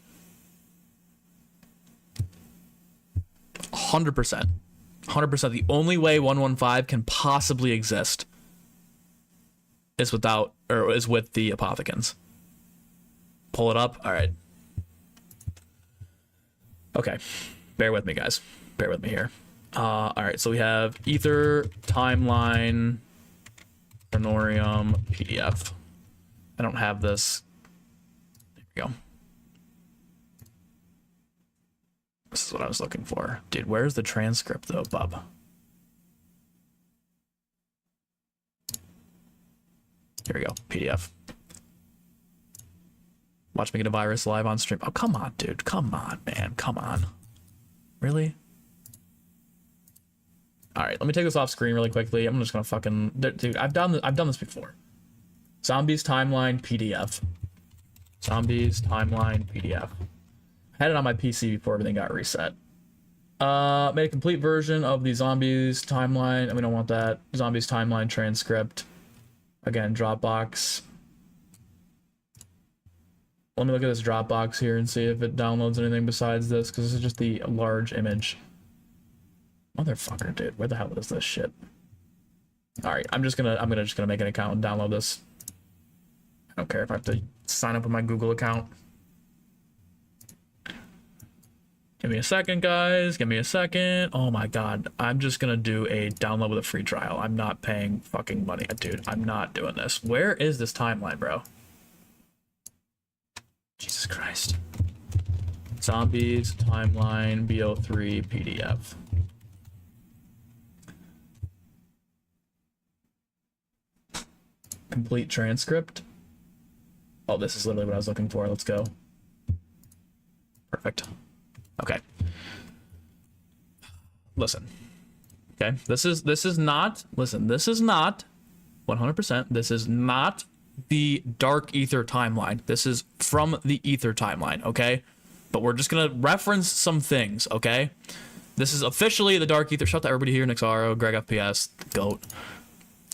100%. 100%. The only way 115 can possibly exist is with the Apothicons. Pull it up. All right. Okay. Bear with me, guys. Bear with me here. All right. So we have Ether, Timeline, Prenorium, PDF. I don't have this. There we go. This is what I was looking for. Dude, where's the transcript, though, bub? Here we go, PDF. Watch me get a virus live on stream. Oh, come on, dude. Come on, man. Come on. Really? All right, let me take this off screen really quickly. I'm just gonna fucking... Dude, I've done this before. Zombies Timeline PDF. Zombies Timeline PDF. I had it on my PC before everything got reset. Made a complete version of the Zombies Timeline. We don't want that. Zombies Timeline transcript. Again, Dropbox. Let me look at this Dropbox here and see if it downloads anything besides this, because this is just the large image. Motherfucker, dude, where the hell is this shit? All right, I'm just gonna make an account and download this. I don't care if I have to sign up with my Google account. Give me a second, guys. Give me a second. Oh my god, I'm just gonna do a download with a free trial. I'm not paying fucking money, dude. I'm not doing this. Where is this timeline, bro? Jesus Christ. Zombies Timeline BO3 PDF. Complete transcript. Oh, this is literally what I was looking for. Let's go. Perfect. Okay. Listen. Okay. This is not 100%. This is not the Dark Ether timeline. This is from the Ether timeline, okay? But we're just gonna reference some things, okay? This is officially the Dark Ether. Shout out to everybody here, Nixaro, Greg FPS, Goat,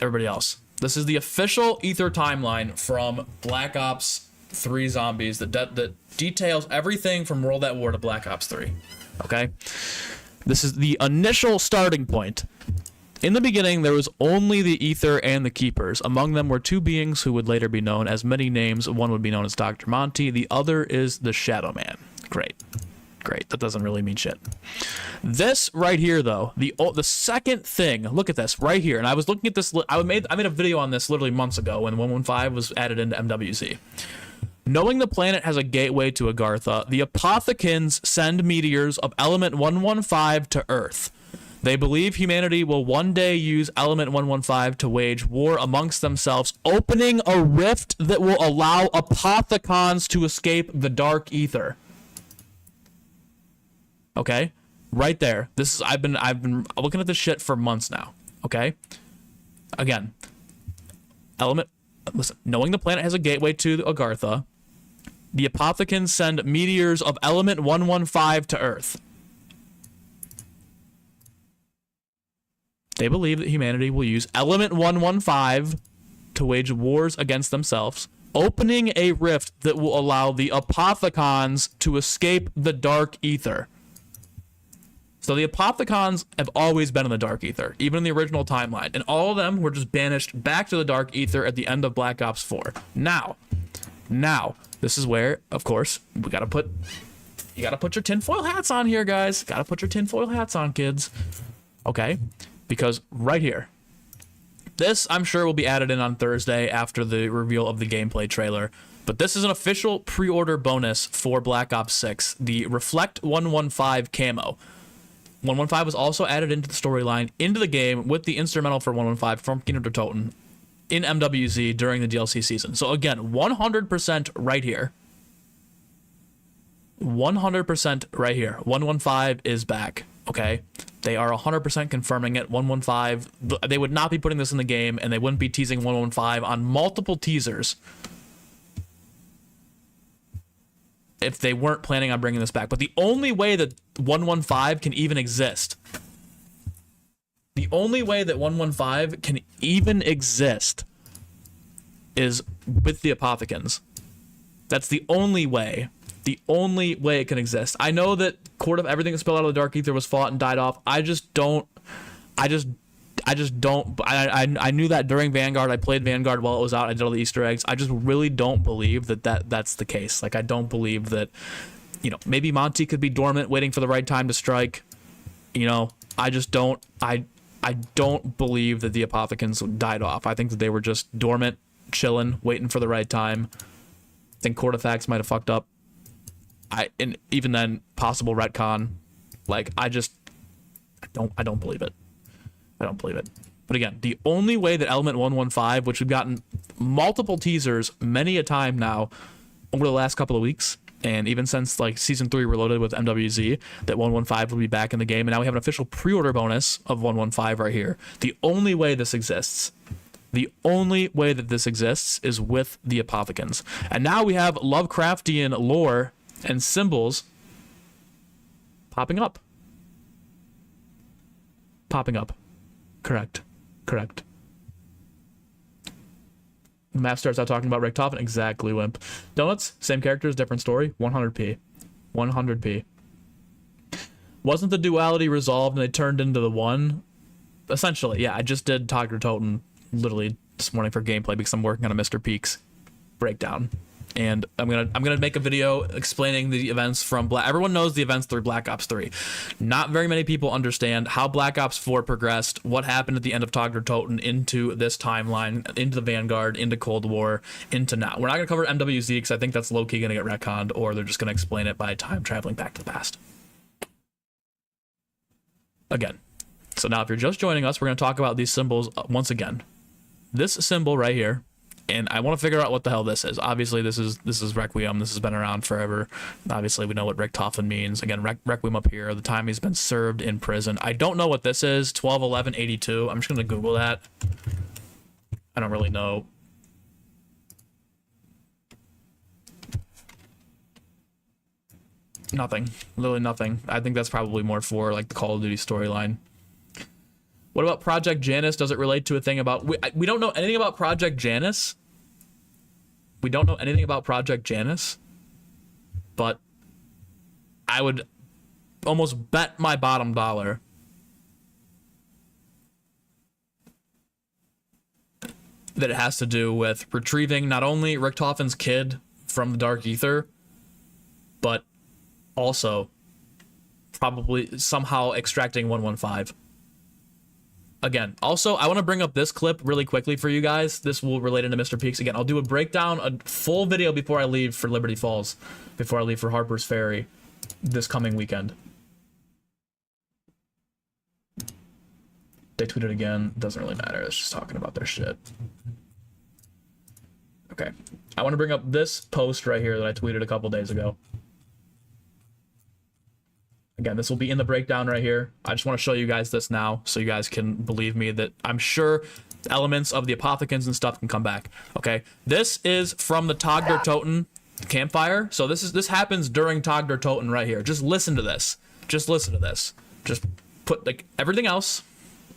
everybody else. This is the official Ether timeline from Black Ops 3 Zombies that details everything from World at War to Black Ops 3. Okay? This is the initial starting point. In the beginning, there was only the Ether and the Keepers. Among them were two beings who would later be known as many names. One would be known as Dr. Monty. The other is the Shadow Man. Great. Great. That doesn't really mean shit. This right here, though, the second thing, look at this right here. And I was looking at this. I made a video on this literally months ago when 115 was added into MWZ. Knowing the planet has a gateway to Agartha, the Apothicons send meteors of element 115 to Earth. They believe humanity will one day use element 115 to wage war amongst themselves, opening a rift that will allow Apothicons to escape the Dark Ether. Okay? Right there. This is I've been looking at this shit for months now. Okay? Again. Listen, knowing the planet has a gateway to Agartha, the Apothicons send meteors of element 115 to Earth. They believe that humanity will use element 115 to wage wars against themselves, opening a rift that will allow the Apothicons to escape the Dark Ether. So the Apothecons have always been in the Dark Ether, even in the original timeline, and all of them were just banished back to the Dark Ether at the end of Black Ops 4. Now, this is where, of course, you gotta put your tinfoil hats on here, guys. Gotta put your tinfoil hats on, kids. Okay? Because right here, this I'm sure will be added in on Thursday after the reveal of the gameplay trailer. But this is an official pre-order bonus for Black Ops 6, the Reflect 115 camo. 115 was also added into the storyline, into the game, with the instrumental for 115 from Kino der Toten in MWZ during the DLC season. So again, 100% right here. 100% right here. 115 is back, okay? They are 100% confirming it. 115, they would not be putting this in the game, and they wouldn't be teasing 115 on multiple teasers if they weren't planning on bringing this back. But the only way that 115 can even exist, the only way that 115 can even exist is with the Apothicons. That's the only way. The only way it can exist. I know that Court of everything that spilled out of the Dark Ether was fought and died off. I knew that during Vanguard. I played Vanguard while it was out. I did all the Easter eggs. I just really don't believe that's the case. Like, I don't believe that, maybe Monty could be dormant, waiting for the right time to strike. I just don't. I don't believe that the Apothicons died off. I think that they were just dormant, chilling, waiting for the right time. I think Court of Facts might have fucked up. And even then, possible retcon. Like, I don't believe it. I don't believe it. But again, the only way that Element 115, which we've gotten multiple teasers many a time now over the last couple of weeks, and even since like Season 3 Reloaded with MWZ, that 115 will be back in the game, and now we have an official pre-order bonus of 115 right here. The only way this exists, the only way that this exists is with the Apothicons. And now we have Lovecraftian lore and symbols popping up. Correct. The map starts out talking about Richtofen. Exactly, Wimp. Donuts, same characters, different story. 100p. 100p. Wasn't the duality resolved and they turned into the one? Essentially, yeah. I just did Kino der Toten literally this morning for gameplay because I'm working on a Mr. Peaks breakdown. And I'm gonna make a video explaining the events from everyone knows the events through Black Ops 3. Not very many people understand how Black Ops 4 progressed, what happened at the end of Kino der Toten into this timeline, into the Vanguard, into Cold War, into now. We're not gonna cover MWZ because I think that's low-key gonna get retconned, or they're just gonna explain it by time traveling back to the past. Again. So now if you're just joining us, we're gonna talk about these symbols once again. This symbol right here. And I want to figure out what the hell this is. Obviously, this is Requiem. This has been around forever. Obviously, we know what Richtofen means. Again, Requiem up here, the time he's been served in prison. I don't know what this is. 12/11/82. I'm just going to Google that. I don't really know. Nothing. Literally nothing. I think that's probably more for like the Call of Duty storyline. What about Project Janus? Does it relate to a thing about... We don't know anything about Project Janus. We don't know anything about Project Janus. But I would almost bet my bottom dollar that it has to do with retrieving not only Richtofen's kid from the Dark Ether, but also probably somehow extracting 115. Again, also, I want to bring up this clip really quickly for you guys. This will relate into Mr. Peaks. Again, I'll do a breakdown, a full video before I leave for Liberty Falls, before I leave for Harper's Ferry this coming weekend. They tweeted again. Doesn't really matter. It's just talking about their shit. Okay. I want to bring up this post right here that I tweeted a couple days ago. Again, this will be in the breakdown right here. I just want to show you guys this now so you guys can believe me that I'm sure elements of the Apothicons and stuff can come back. Okay, this is from the Tag der Toten campfire. So this happens during Tag der Toten right here. Just listen to this. Just listen to this. Just put like everything else.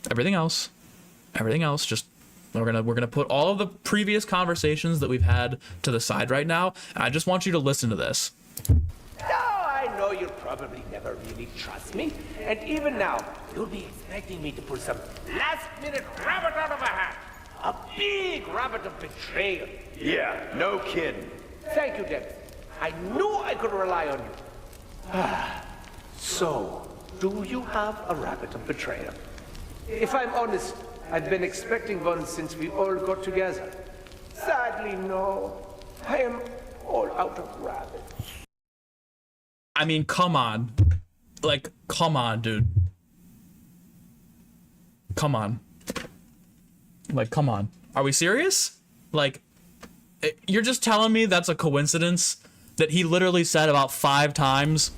Just we're gonna put all of the previous conversations that we've had to the side right now. And I just want you to listen to this. I know you'll probably never really trust me, and even now, you'll be expecting me to pull some last-minute rabbit out of a hat. A big rabbit of betrayal. Yeah, no kidding. Thank you, Dennis. I knew I could rely on you. So, do you have a rabbit of betrayal? If I'm honest, I've been expecting one since we all got together. Sadly, no. I am all out of rabbits. I mean, come on. Like, come on, dude. Come on. Like, come on. Are we serious? Like, you're just telling me that's a coincidence that he literally said about 5 times?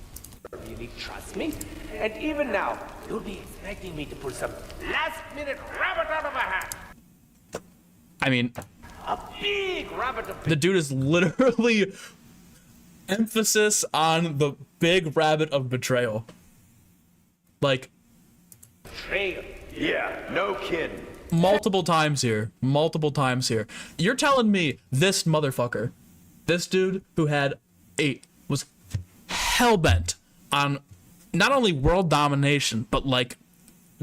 Really trust me? And even now, you'll be expecting me to pull some last-minute rabbit out of a hat. I mean, a big rabbit of the dude is literally emphasis on the big rabbit of betrayal. Like, betrayal. Yeah, no kidding. Multiple times here. You're telling me this motherfucker, this dude who was hell-bent on not only world domination, but like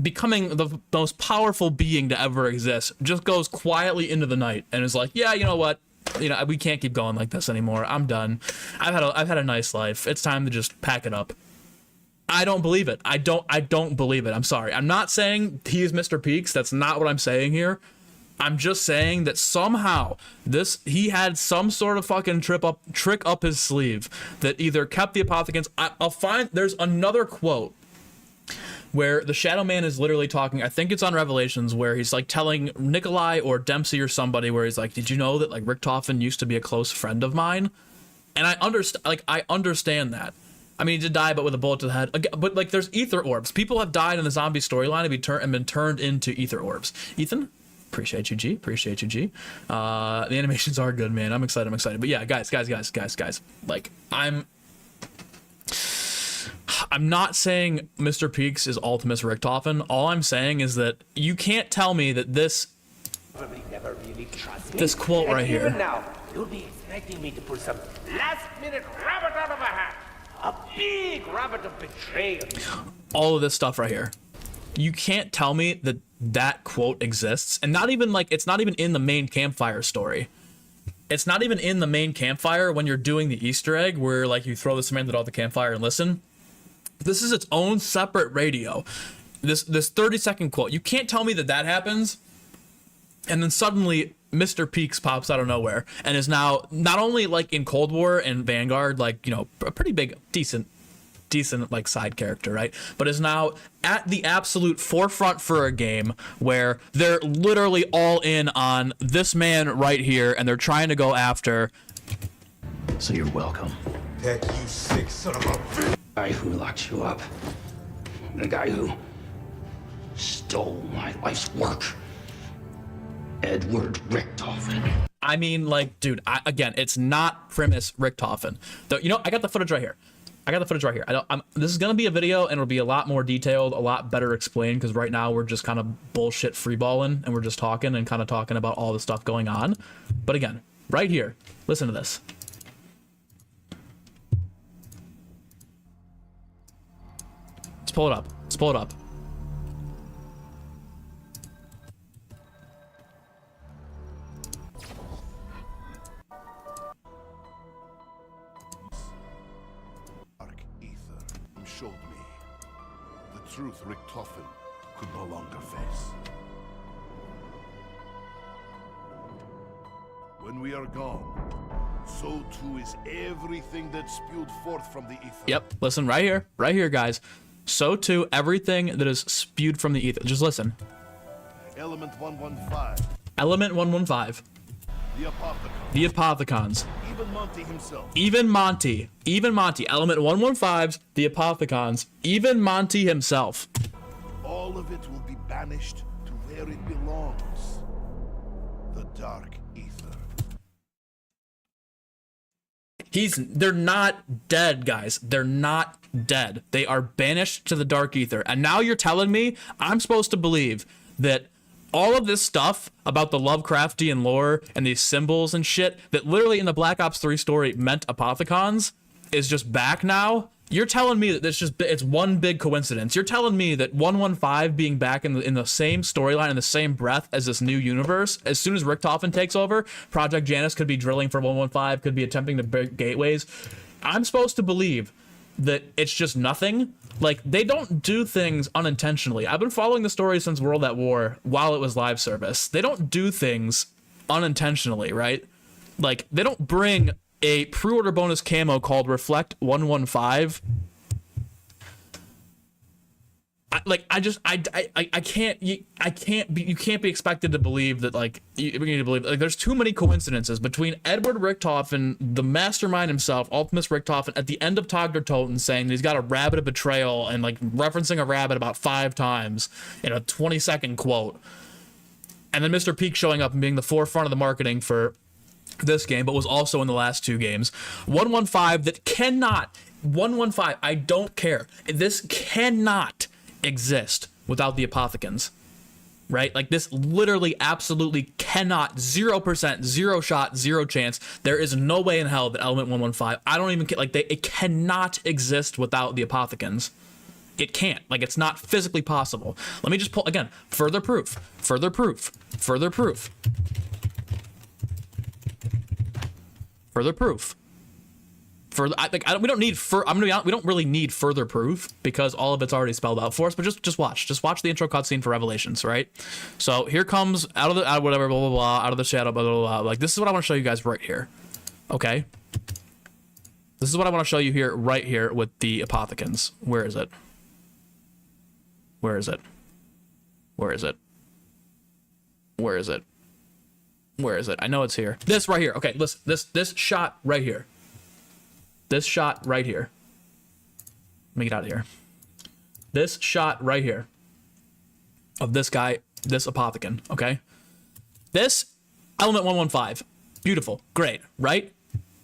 becoming the most powerful being to ever exist, just goes quietly into the night and is like, yeah, you know what? You know, we can't keep going like this anymore. I'm done. I've had a nice life. It's time to just pack it up. I don't believe it. I don't believe it. I'm sorry. I'm not saying he is Mr. Peaks. That's not what I'm saying here. I'm just saying that somehow he had some sort of fucking trick up his sleeve that either kept the Apothicons. I'll find, there's another quote where the Shadow Man is literally talking, I think it's on Revelations, where he's like telling Nikolai or Dempsey or somebody, where he's like, did you know that like Richtofen used to be a close friend of mine? And I understand that. I mean, he did die, but with a bullet to the head. But like, there's ether orbs. People have died in the zombie storyline and been turned into ether orbs. Ethan, appreciate you, G. Appreciate you, G. The animations are good, man. I'm excited. But yeah, guys. Like, I'm not saying Mr. Peaks is Ultimus Richtofen. All I'm saying is that you can't tell me that this quote right here. Even now, you'll be expecting me to pull some last-minute rabbit out of a hat. A big rabbit of betrayal. All of this stuff right here. You can't tell me that that quote exists, and not even like it's not even in the main campfire story. It's not even in the main campfire when you're doing the Easter egg where like you throw the Samantha off the campfire and listen. This is its own separate radio. This 30-second quote. You can't tell me that that happens, and then suddenly Mr. Peaks pops out of nowhere and is now not only like in Cold War and Vanguard, like, you know, a pretty big, decent like side character, right? But is now at the absolute forefront for a game where they're literally all in on this man right here, and they're trying to go after. So you're welcome. Heck, you sick son of a bitch. The guy who locked you up. The guy who stole my life's work. Edward Richtofen. I mean, like, dude, again, it's not Primus Richtofen. Though, you know, I got the footage right here. I got the footage right here. This is gonna be a video, and it'll be a lot more detailed, a lot better explained, because right now we're just kind of bullshit freeballing, and we're just talking and kind of talking about all the stuff going on. But again, right here, listen to this. Let's pull it up. Let's pull it up. Showed me the truth Richtofen could no longer face. When we are gone, so too is everything that spewed forth from the ether. Yep, listen right here, guys. So too everything that is spewed from the ether. Just listen. Element 115. Element 115. The Apothicons. The Apothicons. Even Monty himself. Even Monty. Element 115's the Apothicons. Even Monty himself. All of it will be banished to where it belongs. The dark ether. They're not dead, guys. They're not dead. They are banished to the dark ether. And now you're telling me I'm supposed to believe that all of this stuff about the Lovecraftian lore and these symbols and shit that literally in the Black Ops 3 story meant Apothicons is just back now? You're telling me that it's one big coincidence. You're telling me that 115 being back in the same storyline, in the same breath as this new universe, as soon as Richtofen takes over, Project Janus could be drilling for 115, could be attempting to break gateways. I'm supposed to believe that it's just nothing. Like, they don't do things unintentionally. I've been following the story since World at War while it was live service. They don't do things unintentionally, right? Like, they don't bring a pre-order bonus camo called Reflect 115. You can't be expected to believe that, like, there's too many coincidences between Edward Richtofen, the mastermind himself, Ultimus Richtofen, at the end of Togder Toten saying that he's got a rabbit of betrayal and, like, referencing a rabbit about 5 times in a 20-second quote. And then Mr. Peak showing up and being the forefront of the marketing for this game, but was also in the last 2 games. 115 that cannot, 115, I don't care. This cannot exist without the Apothicons, right? Like, this literally absolutely cannot, 0%, 0 shot, 0 chance. There is no way in hell that Element 115, I don't even care, like, it cannot exist without the Apothicons. It can't. Like, it's not physically possible. Let me just pull, again, further proof, further proof, further proof. Further proof. We don't need we don't really need further proof because all of it's already spelled out for us. But just watch the intro cutscene for Revelations, right? So here comes out of whatever, blah blah blah, out of the shadow, blah blah blah. Like, this is what I want to show you guys right here. Okay. This is what I want to show you here, right here, with the Apothicons. Where is it? Where is it? Where is it? Where is it? Where is it? I know it's here. This right here. Okay, listen. This shot right here. This shot right here. Let me get out of here. This shot right here of this guy, this Apothicon, okay? This Element 115. Beautiful. Great. Right?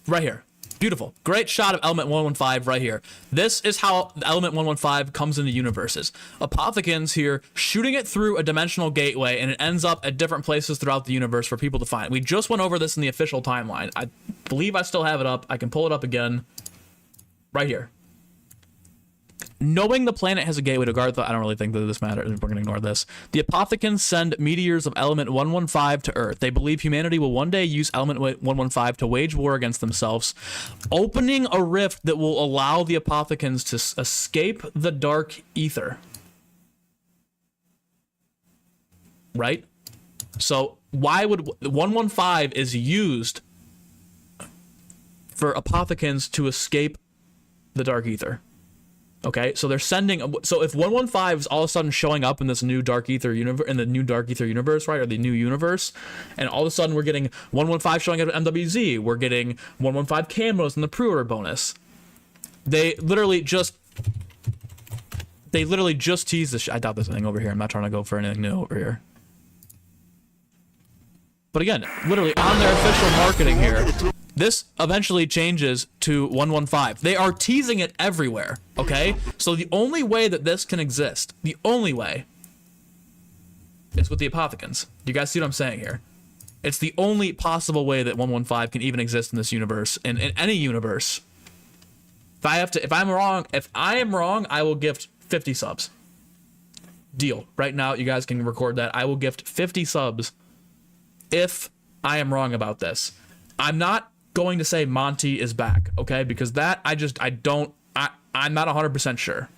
Right here. Beautiful. Great shot of Element 115 right here. This is how the Element 115 comes into universes. Apothicons here shooting it through a dimensional gateway, and it ends up at different places throughout the universe for people to find. We just went over this in the official timeline. I believe I still have it up. I can pull it up again. Right here. Knowing the planet has a gateway to guard the... I don't really think that this matters. We're going to ignore this. The Apothicons send meteors of Element 115 to Earth. They believe humanity will one day use Element 115 to wage war against themselves, opening a rift that will allow the Apothicons to escape the dark ether. Right? So why would... 115 is used for Apothicons to escape the dark ether. Okay, so they're sending. So if 115 is all of a sudden showing up in this new dark ether universe, in the new dark ether universe, right, or the new universe, and all of a sudden we're getting 115 showing up at MWZ, we're getting 115 camos in the pre-order bonus. They literally just tease this. I doubt there's anything over here. I'm not trying to go for anything new over here. But again, literally on their official marketing here, This eventually changes to 115. They are teasing it everywhere, okay? So the only way that this can exist, the only way, is with the Apothicons. Do you guys see what I'm saying here? It's the only possible way that 115 can even exist in this universe, in any universe. If I am wrong, I will gift 50 subs. Deal. Right now, you guys can record that. I will gift 50 subs if I am wrong about this. I'm not going to say Monty is back, okay? Because that, I'm not 100% sure.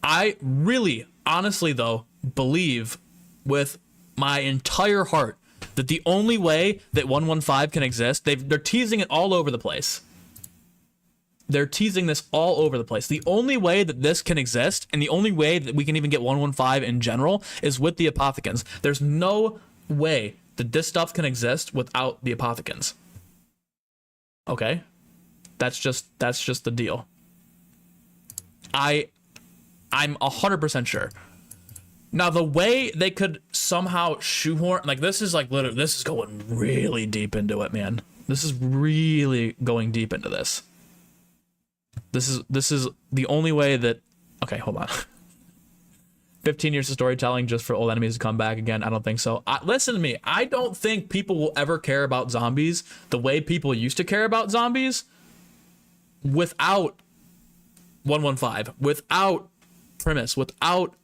I really, honestly, though, believe with my entire heart that the only way that 115 can exist, they're teasing it all over the place. They're teasing this all over the place. The only way that this can exist, and the only way that we can even get 115 in general, is with the Apothicons. There's no way that this stuff can exist without the Apothicons. Okay? That's just the deal. I'm 100% sure. Now, the way they could somehow shoehorn, like, this is like literally, this is going really deep into it, man. This is really going deep into this. This is the only way that, okay, hold on. 15 years of storytelling just for old enemies to come back again. I don't think so. Listen to me. I don't think people will ever care about zombies the way people used to care about zombies without 115, without Terminus, without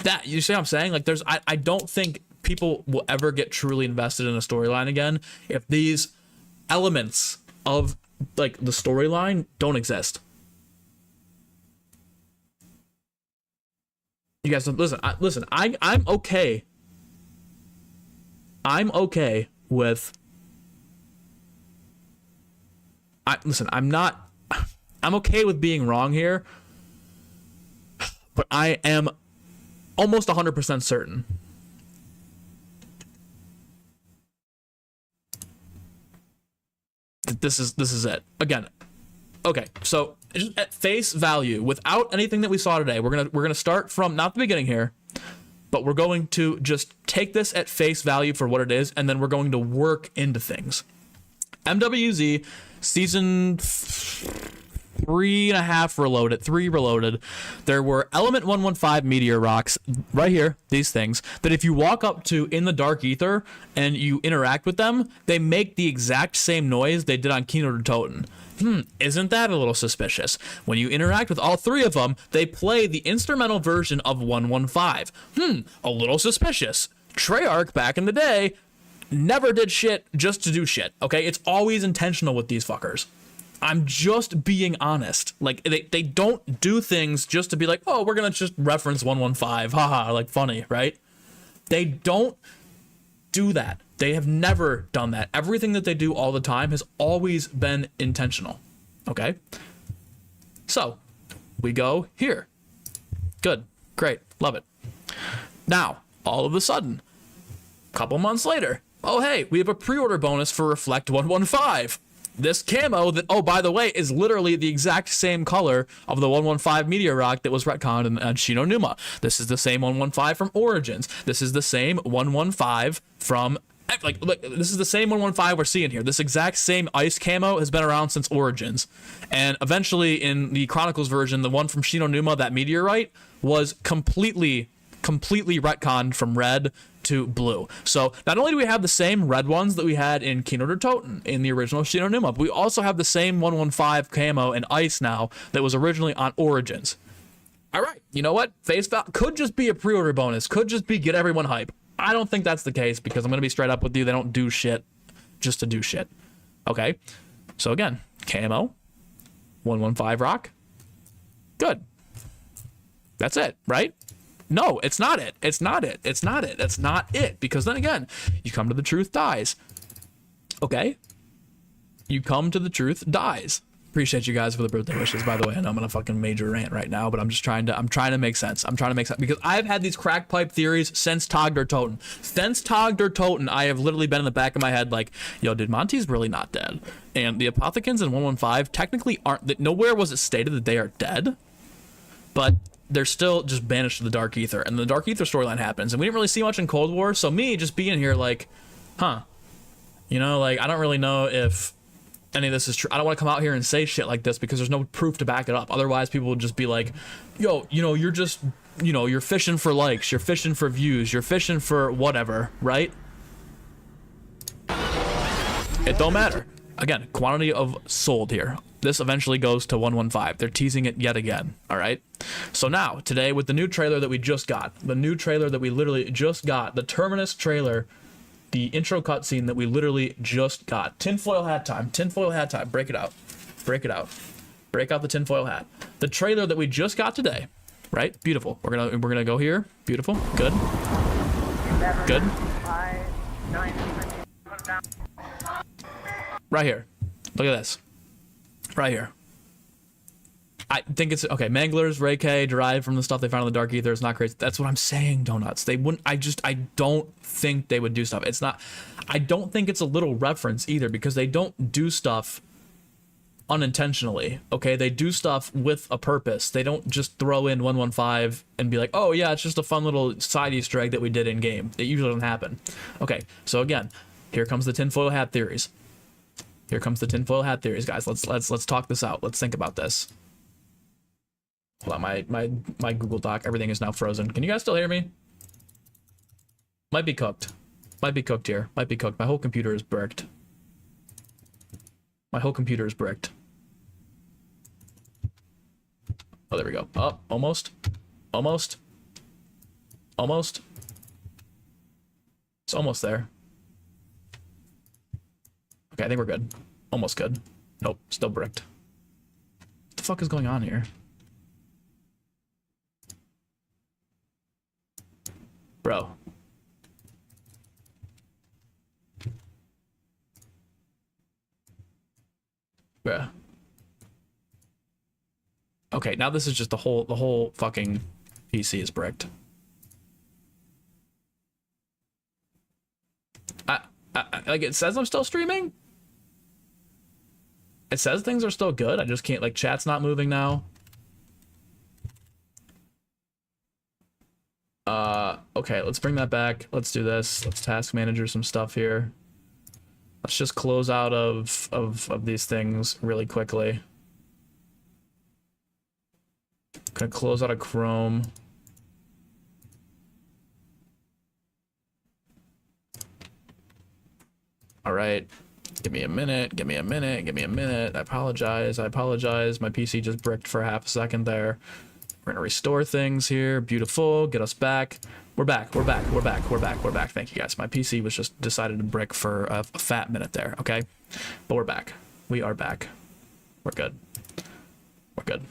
that. You see what I'm saying? Like, I don't think people will ever get truly invested in a storyline again if these elements of, like, the storyline don't exist. You guys, listen. I'm okay. I'm okay with. I'm okay with being wrong here, but I am almost 100% certain that this is it. Again, okay, so just at face value, without anything that we saw today, we're gonna start from not the beginning here, but we're going to just take this at face value for what it is, and then we're going to work into things. MWZ season 3 reloaded. There were element 115 meteor rocks right here, these things, that if you walk up to in the dark ether and you interact with them, they make the exact same noise they did on Keynote Toten. Isn't that a little suspicious? When you interact with all three of them, they play the instrumental version of 115. A little suspicious. Treyarch back in the day never did shit just to do shit, okay? It's always intentional with these fuckers. I'm just being honest. Like, they don't do things just to be like, oh, we're gonna just reference 115, haha, like, funny, right? They don't do that. They have never done that. Everything that they do all the time has always been intentional, okay? So, we go here. Good, great, love it. Now, all of a sudden, a couple months later, oh, hey, we have a pre-order bonus for Reflect 115. This camo that, oh, by the way, is literally the exact same color of the 115 meteor rock that was retconned in Shino Numa. This is the same 115 from Origins. This is the same 115 from, like, look, this is the same 115 we're seeing here. This exact same ice camo has been around since Origins. And eventually in the Chronicles version, the one from Shino Numa, that meteorite, was completely retconned from red to blue. So not only do we have the same red ones that we had in Keynote Toten in the original Shino Numa, but we also have the same 115 camo and ice now that was originally on Origins. All right, you know what? Face value could just be a pre-order bonus, could just be get everyone hype. I don't think that's the case, because I'm going to be straight up with you. They don't do shit just to do shit. Okay, so again, camo, 115 rock, good. That's it, right? No, it's not it. It's not it. It's not it. That's not it. Because then again, you come to the truth, dies. Okay? You come to the truth, dies. Appreciate you guys for the birthday wishes, by the way. I know I'm on a fucking major rant right now, but I'm trying to make sense. I'm trying to make sense, because I've had these crack pipe theories since Tog der Toten. Since Tog der Toten, I have literally been in the back of my head like, yo, dude, Monty's really not dead. And the Apothicons in 115 technically aren't, nowhere was it stated that they are dead, but they're still just banished to the Dark Ether, and the Dark Ether storyline happens, and we didn't really see much in Cold War, so me just being here like, huh, you know, like, I don't really know if any of this is true. I don't want to come out here and say shit like this because there's no proof to back it up. Otherwise, people would just be like, yo, you know, you're just, you know, you're fishing for likes, you're fishing for views, you're fishing for whatever, right? It don't matter. Again, quantity of sold here. This eventually goes to 115. They're teasing it yet again, all right? So now, today, with the new trailer that we just got, the new trailer that we literally just got, the Terminus trailer, the intro cutscene that we literally just got. Tinfoil hat time. Tinfoil hat time. Break it out. Break it out. Break out the tinfoil hat. The trailer that we just got today, right? Beautiful. We're gonna go here. Beautiful. Good. Good. Right here. Look at this. Right here. I think it's okay. Manglers, Ray K, derived from the stuff they found in the Dark Ether. It's not crazy. That's what I'm saying, Donuts. They wouldn't. I don't think they would do stuff. It's not. I don't think it's a little reference either, because they don't do stuff unintentionally. Okay, they do stuff with a purpose. They don't just throw in 115 and be like, oh yeah, it's just a fun little side Easter egg that we did in game. It usually doesn't happen. Okay, so again, here comes the tinfoil hat theories. Here comes the tinfoil hat theories, guys. Let's talk this out. Let's think about this. Hold on, my Google Doc, everything is now frozen. Can you guys still hear me? Might be cooked. Might be cooked here. Might be cooked. My whole computer is bricked. My whole computer is bricked. Oh, there we go. Oh, almost. Almost. Almost. It's almost there. Okay, I think we're good. Almost good. Nope, still bricked. What the fuck is going on here? Bro. Bruh. Okay, now this is just the whole fucking PC is bricked. Like, it says I'm still streaming. It says things are still good. I just can't, like, chat's not moving now. Okay, let's bring that back. Let's do this. Let's task manager some stuff here. Let's just close out of these things really quickly. Gonna close out of Chrome. All right. Give me a minute. Give me a minute. Give me a minute. I apologize. I apologize. My PC just bricked for half a second there. We're gonna restore things here. Beautiful. Get us back. We're back. We're back. We're back. We're back. We're back. Thank you, guys. My PC was just decided to brick for a fat minute there. Okay, but we're back. We are back. We're good. We're good.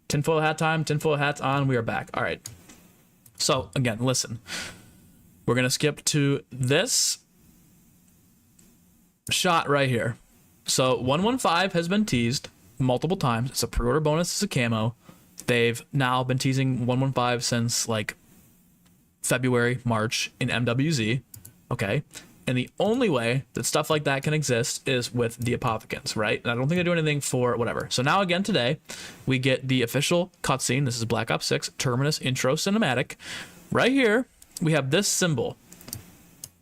Tinfoil hat time. Tinfoil hats on. We are back. All right. So again, listen. We're gonna skip to this shot right here. So 115 has been teased multiple times. It's a pre-order bonus. It's a camo. They've now been teasing 115 since like February, March in MWZ. Okay. And the only way that stuff like that can exist is with the Apothicons, right? And I don't think they do anything for whatever. So now again today, we get the official cutscene. This is Black Ops 6 Terminus intro cinematic. Right here, we have this symbol.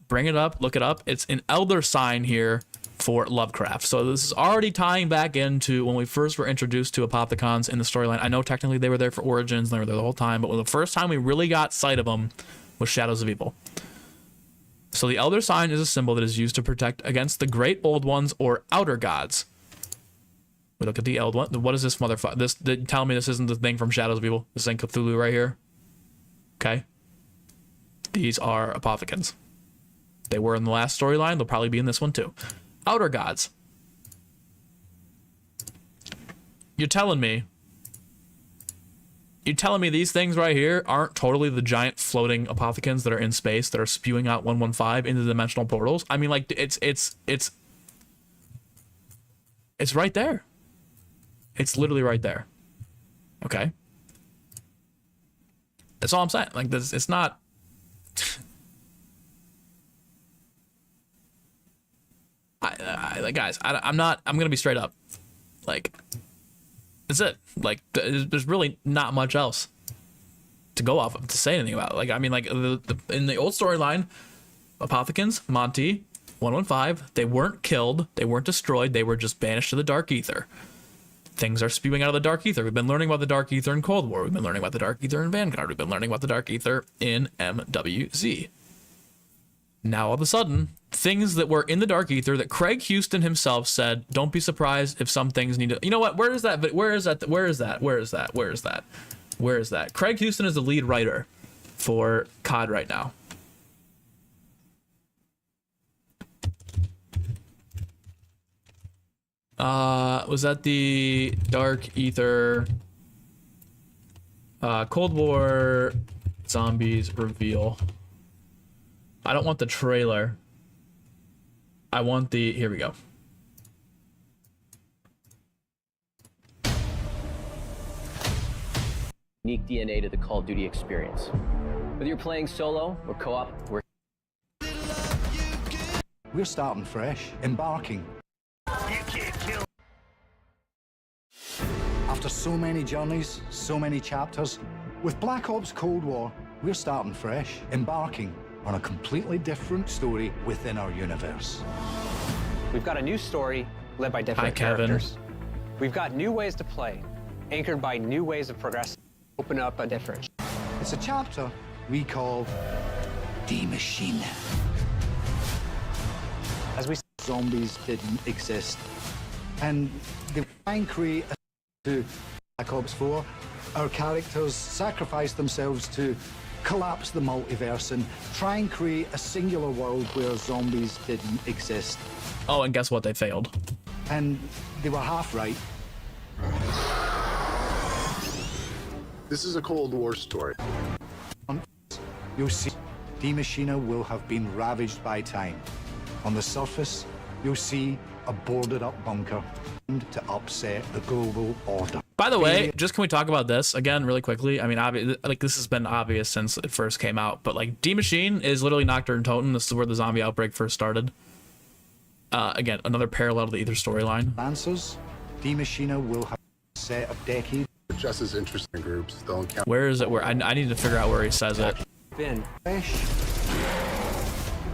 Bring it up, look it up. It's an elder sign here for Lovecraft. So this is already tying back into when we first were introduced to Apothicons in the storyline. I know technically they were there for Origins and they were there the whole time, but the first time we really got sight of them was Shadows of Evil. So the elder sign is a symbol that is used to protect against the great old ones or outer gods. We look at the old one. What is this motherfucker? Tell me this isn't the thing from Shadows of Evil. This ain't Cthulhu right here. Okay. These are Apothicons. They were in the last storyline. They'll probably be in this one too. Outer gods. You're telling me these things right here aren't totally the giant floating Apothicons that are in space that are spewing out 115 into the dimensional portals? I mean, like, it's right there. It's literally right there. Okay. That's all I'm saying. Like, this, it's not. Guys, I'm gonna be straight up. Like, that's it. Like, there's really not much else. to go off of to say anything about it. Like, I mean, like in the old storyline, Apothicons, Monty, 115, they weren't killed, they weren't destroyed, they were just banished to the Dark Ether. Things are spewing out of the Dark Ether. We've been learning about the Dark Ether in Cold War. We've been learning about the Dark Ether in Vanguard. We've been learning about the Dark Ether in MWZ. Now, all of a sudden, things that were in the Dark Ether that Craig Houston himself said, don't be surprised if some things need to... You know what? Where is that? Where is that? Where is that? Where is that? Where is that? Where is that? Craig Houston is the lead writer for COD right now. Was that the Dark Ether Cold War Zombies reveal? I don't want the trailer. I want the... Here we go. Unique DNA to the Call of Duty experience. Whether you're playing solo or co-op, We're starting fresh, embarking. After so many journeys, so many chapters, with Black Ops Cold War, we're starting fresh, embarking on a completely different story within our universe. We've got a new story led by different characters. We've got new ways to play, anchored by new ways of progressing. Open up a different. It's a chapter we call Die Machine. As we zombies didn't exist, and they try and create a to Black Ops 4. Our characters sacrifice themselves to collapse the multiverse and try and create a singular world where zombies didn't exist. Oh, and guess what? They failed. And they were half right. This is a Cold War story. You'll see Die Machine will have been ravaged by time. On the surface, you'll see a boarded up bunker to upset the global order. By the way, just can we talk about this again really quickly? I mean, like this has been obvious since it first came out, but like Die Machine is literally Nocturne Toten. This is where the zombie outbreak first started. Again, another parallel to the Ether storyline. Answers, Die Machine will have a set of decades. Just as interesting groups don't count. Where is it? Where I need to figure out where he says it. Fresh.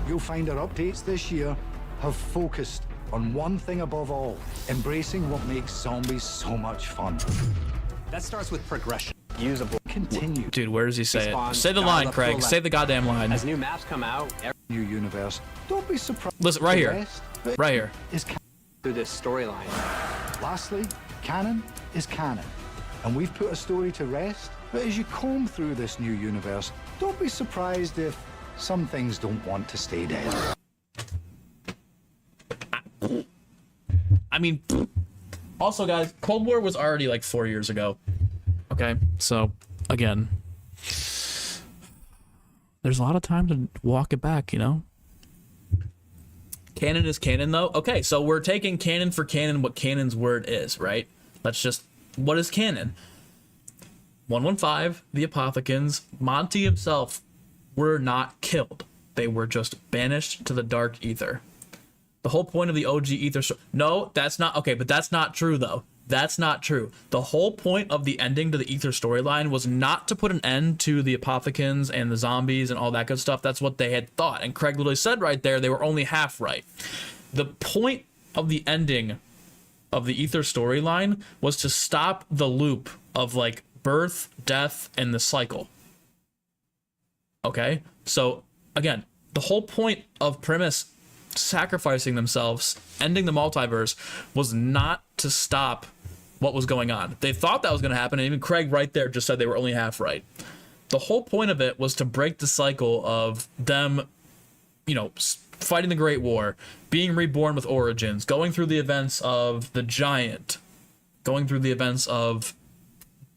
You'll find our updates this year have focused on one thing above all, embracing what makes zombies so much fun. That starts with progression. Usable. Continue. Dude, where does he say it? Say the line, Craig. Say the goddamn line. As new maps come out, every new universe. Don't be surprised. Listen, right here. Right here. Is through this storyline. Lastly, canon is canon. And we've put a story to rest. But as you comb through this new universe, don't be surprised if some things don't want to stay dead. I mean, also, guys, Cold War was already like 4 years ago. Okay, so again, there's a lot of time to walk it back, you know? Canon is canon, though. Okay, so we're taking canon for canon, what canon's word is, right? Let's just, what is canon? 115, the Apothicons, Monty himself were not killed. They were just banished to the Dark Ether. The whole point of the OG Ether... No, that's not... Okay, but that's not true, though. That's not true. The whole point of the ending to the Ether storyline was not to put an end to the Apothicons and the zombies and all that good stuff. That's what they had thought. And Craig literally said right there, they were only half right. The point of the ending of the Ether storyline was to stop the loop of, like, birth, death, and the cycle. Okay? So, again, the whole point of Primus sacrificing themselves, ending the multiverse, was not to stop what was going on. They thought that was going to happen, and even Craig right there just said they were only half right. The whole point of it was to break the cycle of them, you know, fighting the Great War, being reborn with Origins, going through the events of the Giant, going through the events of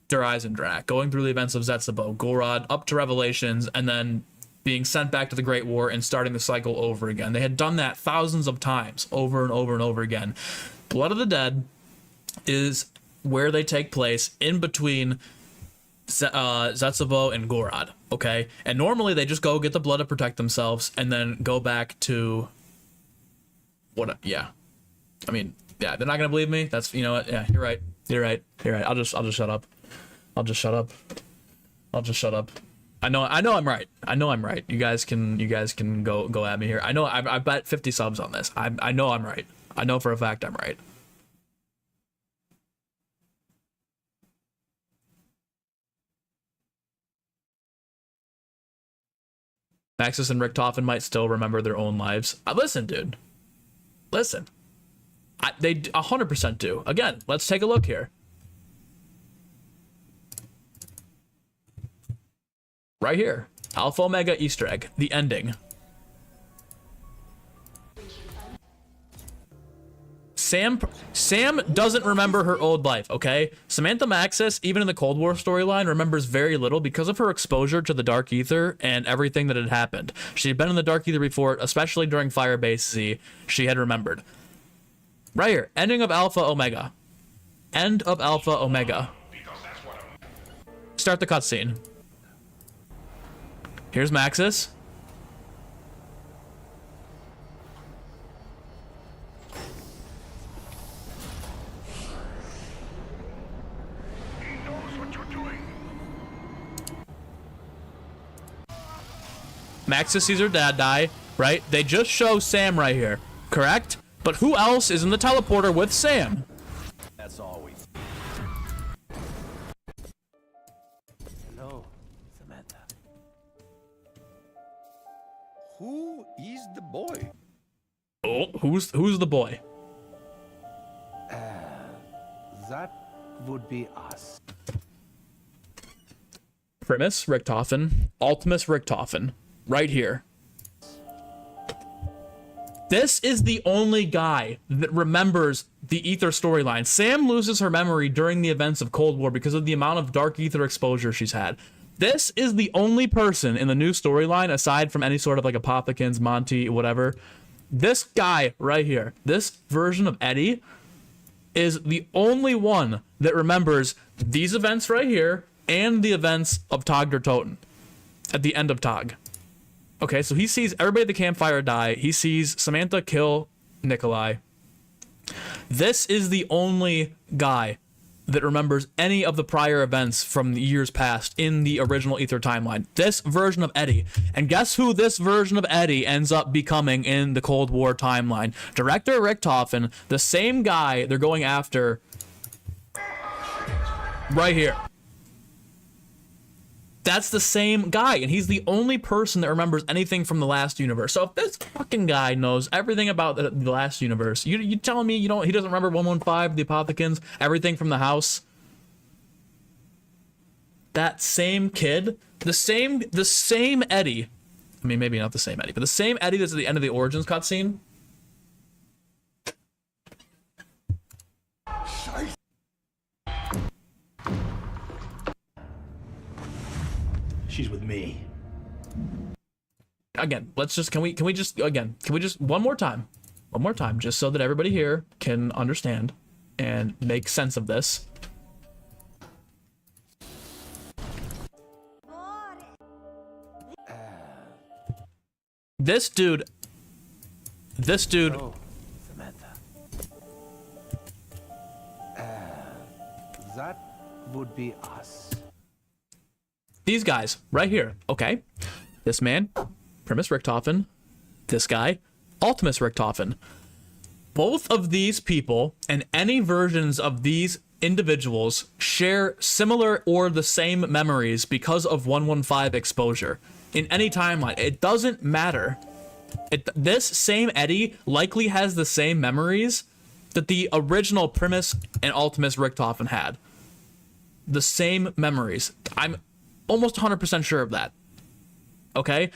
Der Eisendrache, going through the events of Zetsubo, Gorod, up to Revelations, and then being sent back to the Great War and starting the cycle over again. They had done that thousands of times, over and over and over again. Blood of the Dead is where they take place in between Zetsubo and Gorod, okay? And normally they just go get the blood to protect themselves and then go back to... what? Yeah. I mean, yeah, they're not gonna believe me. That's, you know what? Yeah, you're right. You're right. You're right. I'll just shut up. I'll just shut up. I'll just shut up. I know I'm right. I know I'm right. You guys can go at me here. I know I bet 50 subs on this. I know I'm right. I know for a fact I'm right. Maxis and Richtofen might still remember their own lives. Listen, dude. Listen. They 100% do. Again, let's take a look here. Right here. Alpha Omega Easter egg. The ending. Sam doesn't remember her old life, okay? Samantha Maxis, even in the Cold War storyline, remembers very little because of her exposure to the Dark Ether and everything that had happened. She had been in the Dark Ether before, especially during Firebase Z. She had remembered. Right here. Ending of Alpha Omega. End of Alpha Omega. Start the cutscene. Here's Maxis. Maxis sees her dad die, right? They just show Sam right here, correct? But who else is in the teleporter with Sam? That's all we. Hello, Samantha. Who is the boy? Oh, who's the boy? That would be us. Primus Richtofen, Ultimus Richtofen, right here. This is the only guy that remembers the Ether storyline. Sam loses her memory during the events of Cold War because of the amount of Dark Ether exposure she's had. This is the only person in the new storyline, aside from any sort of like Apothicons, Monty, whatever. This guy right here, this version of Eddie, is the only one that remembers these events right here and the events of Tog der Toten at the end of Tog. Okay, so he sees everybody at the campfire die. He sees Samantha kill Nikolai. This is the only guy that remembers any of the prior events from the years past in the original Ether timeline. This version of Eddie. And guess who this version of Eddie ends up becoming in the Cold War timeline? Director Richtofen, the same guy they're going after right here. That's the same guy, and he's the only person that remembers anything from the last universe. So if this fucking guy knows everything about the last universe, you telling me he doesn't remember 115, the Apothicons, everything from the house? That same kid, the same Eddie. I mean, maybe not the same Eddie, but the same Eddie that's at the end of the Origins cutscene. She's with me. Again, can we just one more time, just so that everybody here can understand and make sense of this. This dude. Oh, Samantha. That would be us. These guys right here, okay? This man, Primus Richtofen. This guy, Ultimus Richtofen. Both of these people and any versions of these individuals share similar or the same memories because of 115 exposure. In any timeline, it doesn't matter. This same Eddie likely has the same memories that the original Primus and Ultimus Richtofen had. The same memories. I'm almost 100% sure of that. Okay?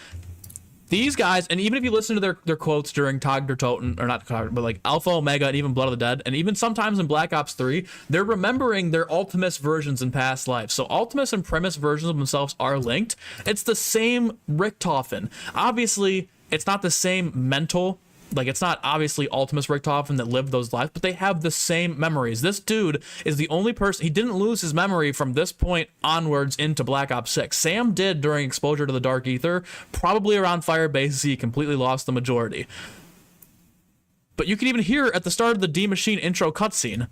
These guys, and even if you listen to their quotes during Tog der Toten, or not Tog, but like Alpha, Omega, and even Blood of the Dead, and even sometimes in Black Ops 3, they're remembering their Ultimus versions in past lives. So Ultimus and Primus versions of themselves are linked. It's the same Richtofen. Obviously, it's not the same mental. Like, it's not obviously Ultimus Richtofen that lived those lives, but they have the same memories. This dude is the only person, he didn't lose his memory from this point onwards into Black Ops 6. Sam did during exposure to the Dark Ether, probably around Firebase Z, he completely lost the majority. But you can even hear at the start of the D Machine intro cutscene.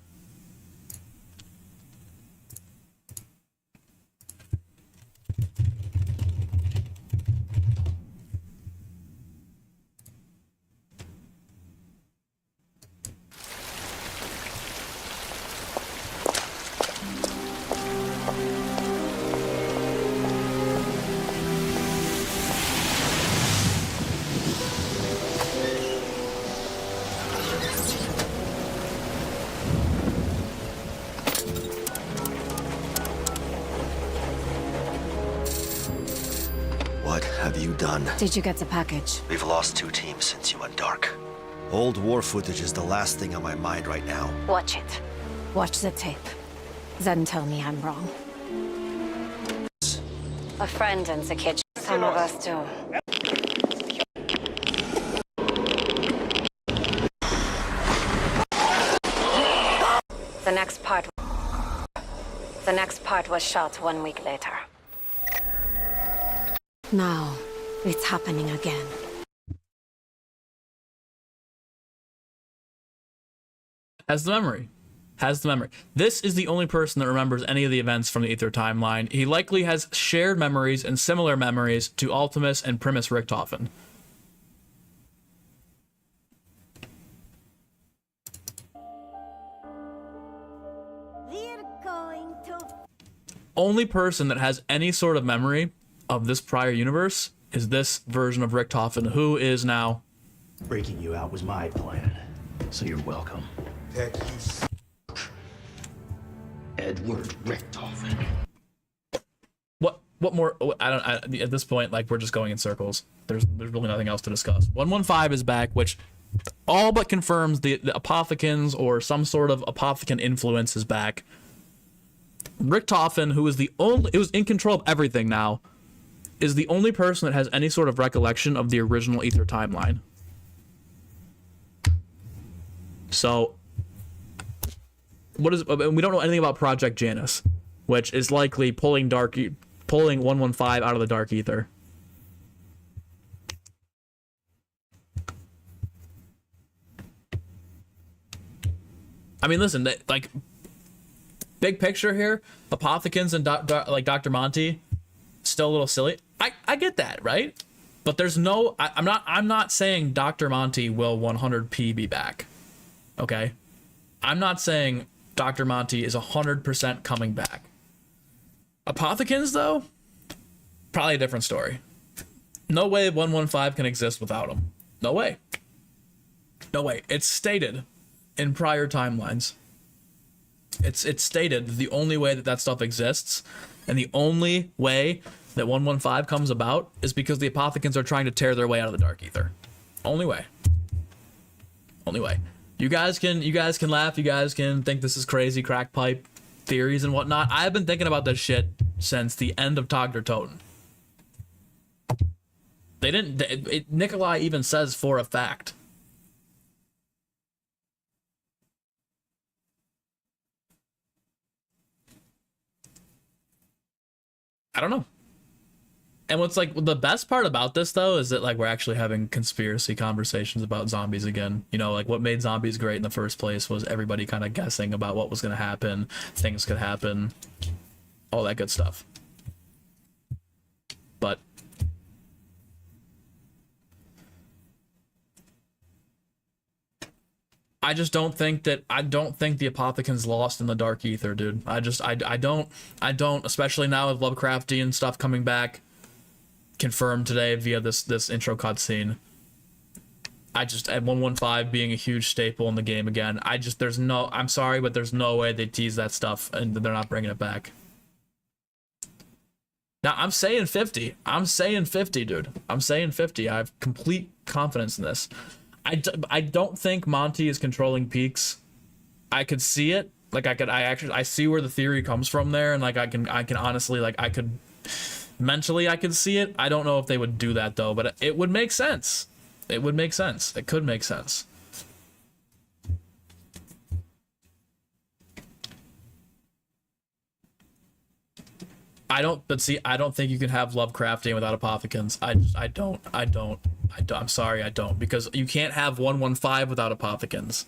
What have you done? Did you get the package? We've lost 2 teams since you went dark. Old war footage is the last thing on my mind right now. Watch it. Watch the tape. Then tell me I'm wrong. A friend in the kitchen. Some of us do. The next part was shot 1 week later. Now, it's happening again. Has the memory. This is the only person that remembers any of the events from the Ether timeline. He likely has shared memories and similar memories to Ultimus and Primus Richtofen. Only person that has any sort of memory of this prior universe is this version of Richtofen, who is now... Breaking you out was my plan, so you're welcome. Edward Richtofen. What more? At this point, like, we're just going in circles. There's really nothing else to discuss. 115 is back, which all but confirms the Apothicons or some sort of Apothicon influence is back. Richtofen, who is who's in control of everything now, is the only person that has any sort of recollection of the original Ether timeline. So, we don't know anything about Project Janus, which is likely pulling 115 out of the Dark Ether. I mean, listen, like, big picture here, Apothicons and like Dr. Monty, still a little silly. I get that, right? But there's no, I'm not saying Dr. Monty will 100p be back. Okay? I'm not saying Dr. Monty is 100% coming back. Apothicons, though, probably a different story. No way 115 can exist without him. No way. No way. It's stated in prior timelines. It's stated the only way that stuff exists, and the only way that 115 comes about is because the Apothicons are trying to tear their way out of the Dark Ether. Only way. Only way. You guys can laugh. You guys can think this is crazy crack pipe theories and whatnot. I've been thinking about this shit since the end of Tog der Toten. Nikolai even says for a fact. I don't know. And what's like the best part about this though is that like we're actually having conspiracy conversations about zombies again. You know, like what made zombies great in the first place was everybody kind of guessing about what was going to happen, things could happen, all that good stuff. But I just don't think the Apothicons lost in the Dark Ether, dude. I don't, especially now with Lovecraftian stuff coming back, confirmed today via this intro cutscene. And 115 being a huge staple in the game again. I'm sorry, but there's no way they tease that stuff and they're not bringing it back. Now, I'm saying 50. I'm saying 50, dude. I'm saying 50. I have complete confidence in this. I don't think Monty is controlling peaks. I could see it. Like I see where the theory comes from there, and like I can honestly, like, I could mentally I could see it. I don't know if they would do that though, but it would make sense. It would make sense. It could make sense. I don't think you can have Lovecraftian without Apothicons. I don't. I'm sorry, I don't, because you can't have 115 without Apothicons.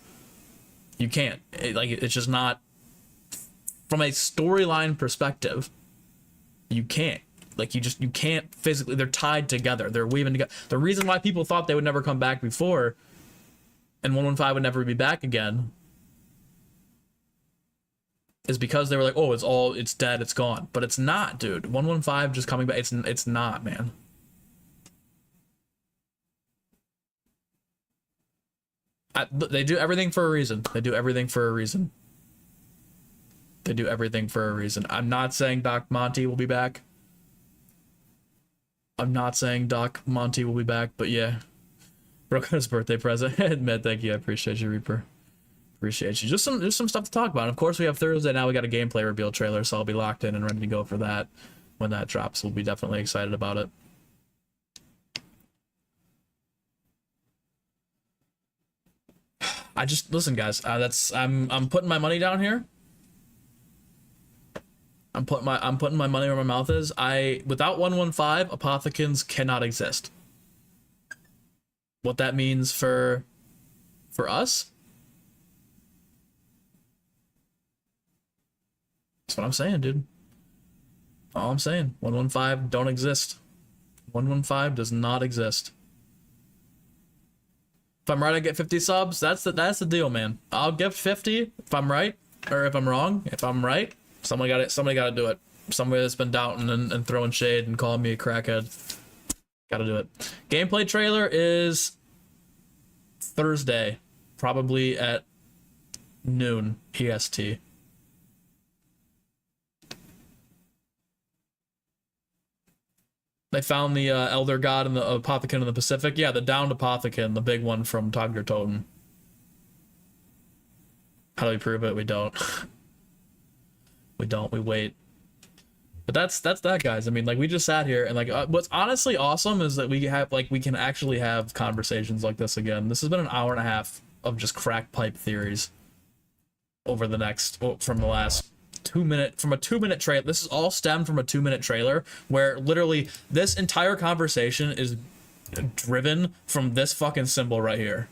You can't. It's just not, from a storyline perspective, you can't. Like, you can't physically, they're tied together. They're weaving together. The reason why people thought they would never come back before, and 115 would never be back again, is because they were like, oh, it's dead, it's gone. But it's not, dude. 115 just coming back, it's not, man. They do everything for a reason. They do everything for a reason. They do everything for a reason. I'm not saying Doc Monty will be back. I'm not saying Doc Monty will be back, but yeah. Broke his birthday present. Matt, thank you. I appreciate you, Reaper. Appreciate you. Just some stuff to talk about. And of course, we have Thursday now. We got a gameplay reveal trailer, so I'll be locked in and ready to go for that when that drops. We'll be definitely excited about it. I just listen, guys. I'm putting my money down here. I'm putting my money where my mouth is. Without 115, Apothicons cannot exist. What that means for us? That's what I'm saying, dude. All I'm saying. 115 don't exist. 115 does not exist. If I'm right, I get 50 subs. That's the deal, man. I'll give 50 if I'm right, or if I'm wrong. If I'm right, somebody got to do it. Somebody that's been doubting and throwing shade and calling me a crackhead. Got to do it. Gameplay trailer is Thursday, probably at noon EST. They found the Elder God and the Apothecon in the Pacific. Yeah, the downed Apothecon, the big one from Togger Totem. How do we prove it? We don't. We don't. We wait. But that's that, guys. I mean, like, we just sat here and like, what's honestly awesome is that we can actually have conversations like this again. This has been an hour and a half of just crack pipe theories over the next from the last 2-minute from a 2-minute trailer. This is all stemmed from a 2-minute trailer where literally this entire conversation is driven from this fucking symbol right here.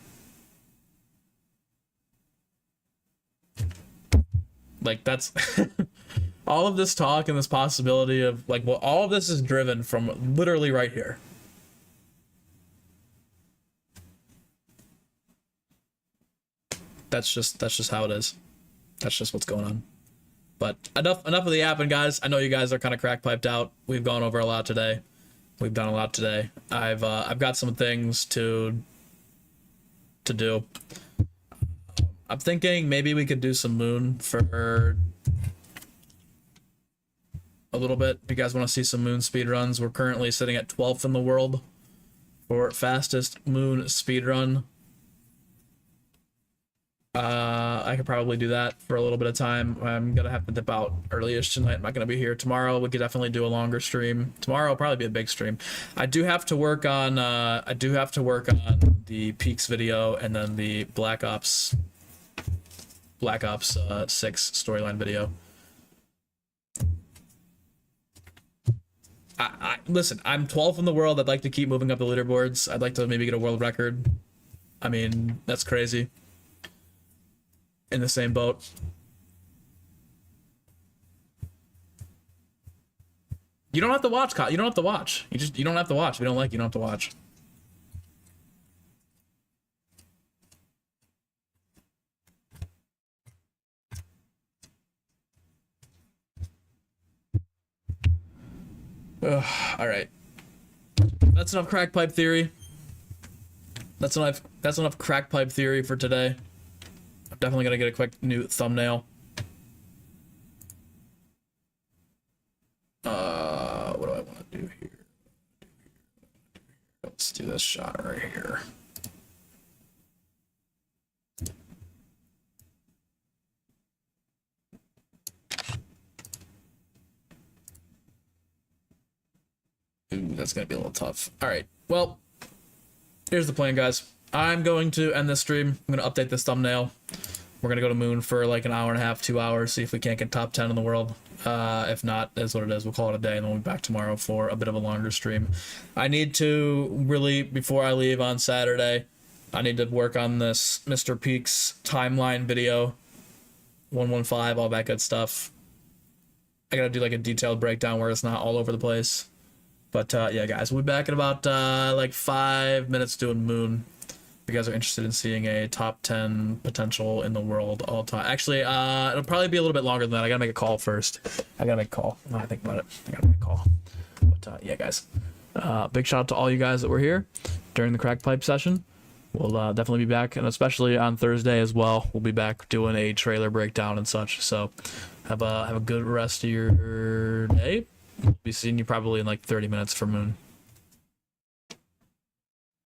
Like, that's all of this talk and this possibility of like, well, all of this is driven from literally right here. That's just how it is. That's just what's going on. But enough of the yapping, guys. I know you guys are kind of crack piped out. We've gone over a lot today. We've done a lot today. I've got some things to do. I'm thinking maybe we could do some Moon for a little bit. If you guys want to see some Moon speedruns, we're currently sitting at 12th in the world for fastest Moon speedrun. I could probably do that for a little bit of time. I'm gonna have to dip out early-ish tonight. I'm not gonna be here tomorrow. We could definitely do a longer stream. Tomorrow will probably be a big stream. I do have to work on the Peaks video and then the Black Ops 6 storyline video. Listen, I'm 12th in the world. I'd like to keep moving up the leaderboards. I'd like to maybe get a world record. I mean, that's crazy. In the same boat. You don't have to watch, Kyle. You don't have to watch. You don't have to watch. If you don't like, you don't have to watch. All right. That's enough crack pipe theory. That's enough crack pipe theory for today. I'm definitely gonna get a quick new thumbnail. What do I want to do here? Let's do this shot right here. Ooh, that's gonna be a little tough. All right, well, here's the plan, guys. I'm going to end this stream. I'm gonna update this thumbnail. We're gonna go to Moon for like an hour and a half, 2 hours, see if we can't get top 10 in the world. If not, that's what it is. We'll call it a day, and then we'll be back tomorrow for a bit of a longer stream. I need to really, before I leave on Saturday, I need to work on this Mr. Peaks timeline video, 115, all that good stuff. I gotta do like a detailed breakdown where it's not all over the place. But yeah, guys, we'll be back in about like 5 minutes doing Moon. If you guys are interested in seeing a top 10 potential in the world all time. Actually, it'll probably be a little bit longer than that. I gotta make a call first. I gotta make a call. When I think about it, I gotta make a call. But yeah, guys, big shout out to all you guys that were here during the crack pipe session. We'll definitely be back, and especially on Thursday as well. We'll be back doing a trailer breakdown and such. So have a good rest of your day. We'll be seeing you probably in like 30 minutes for Moon.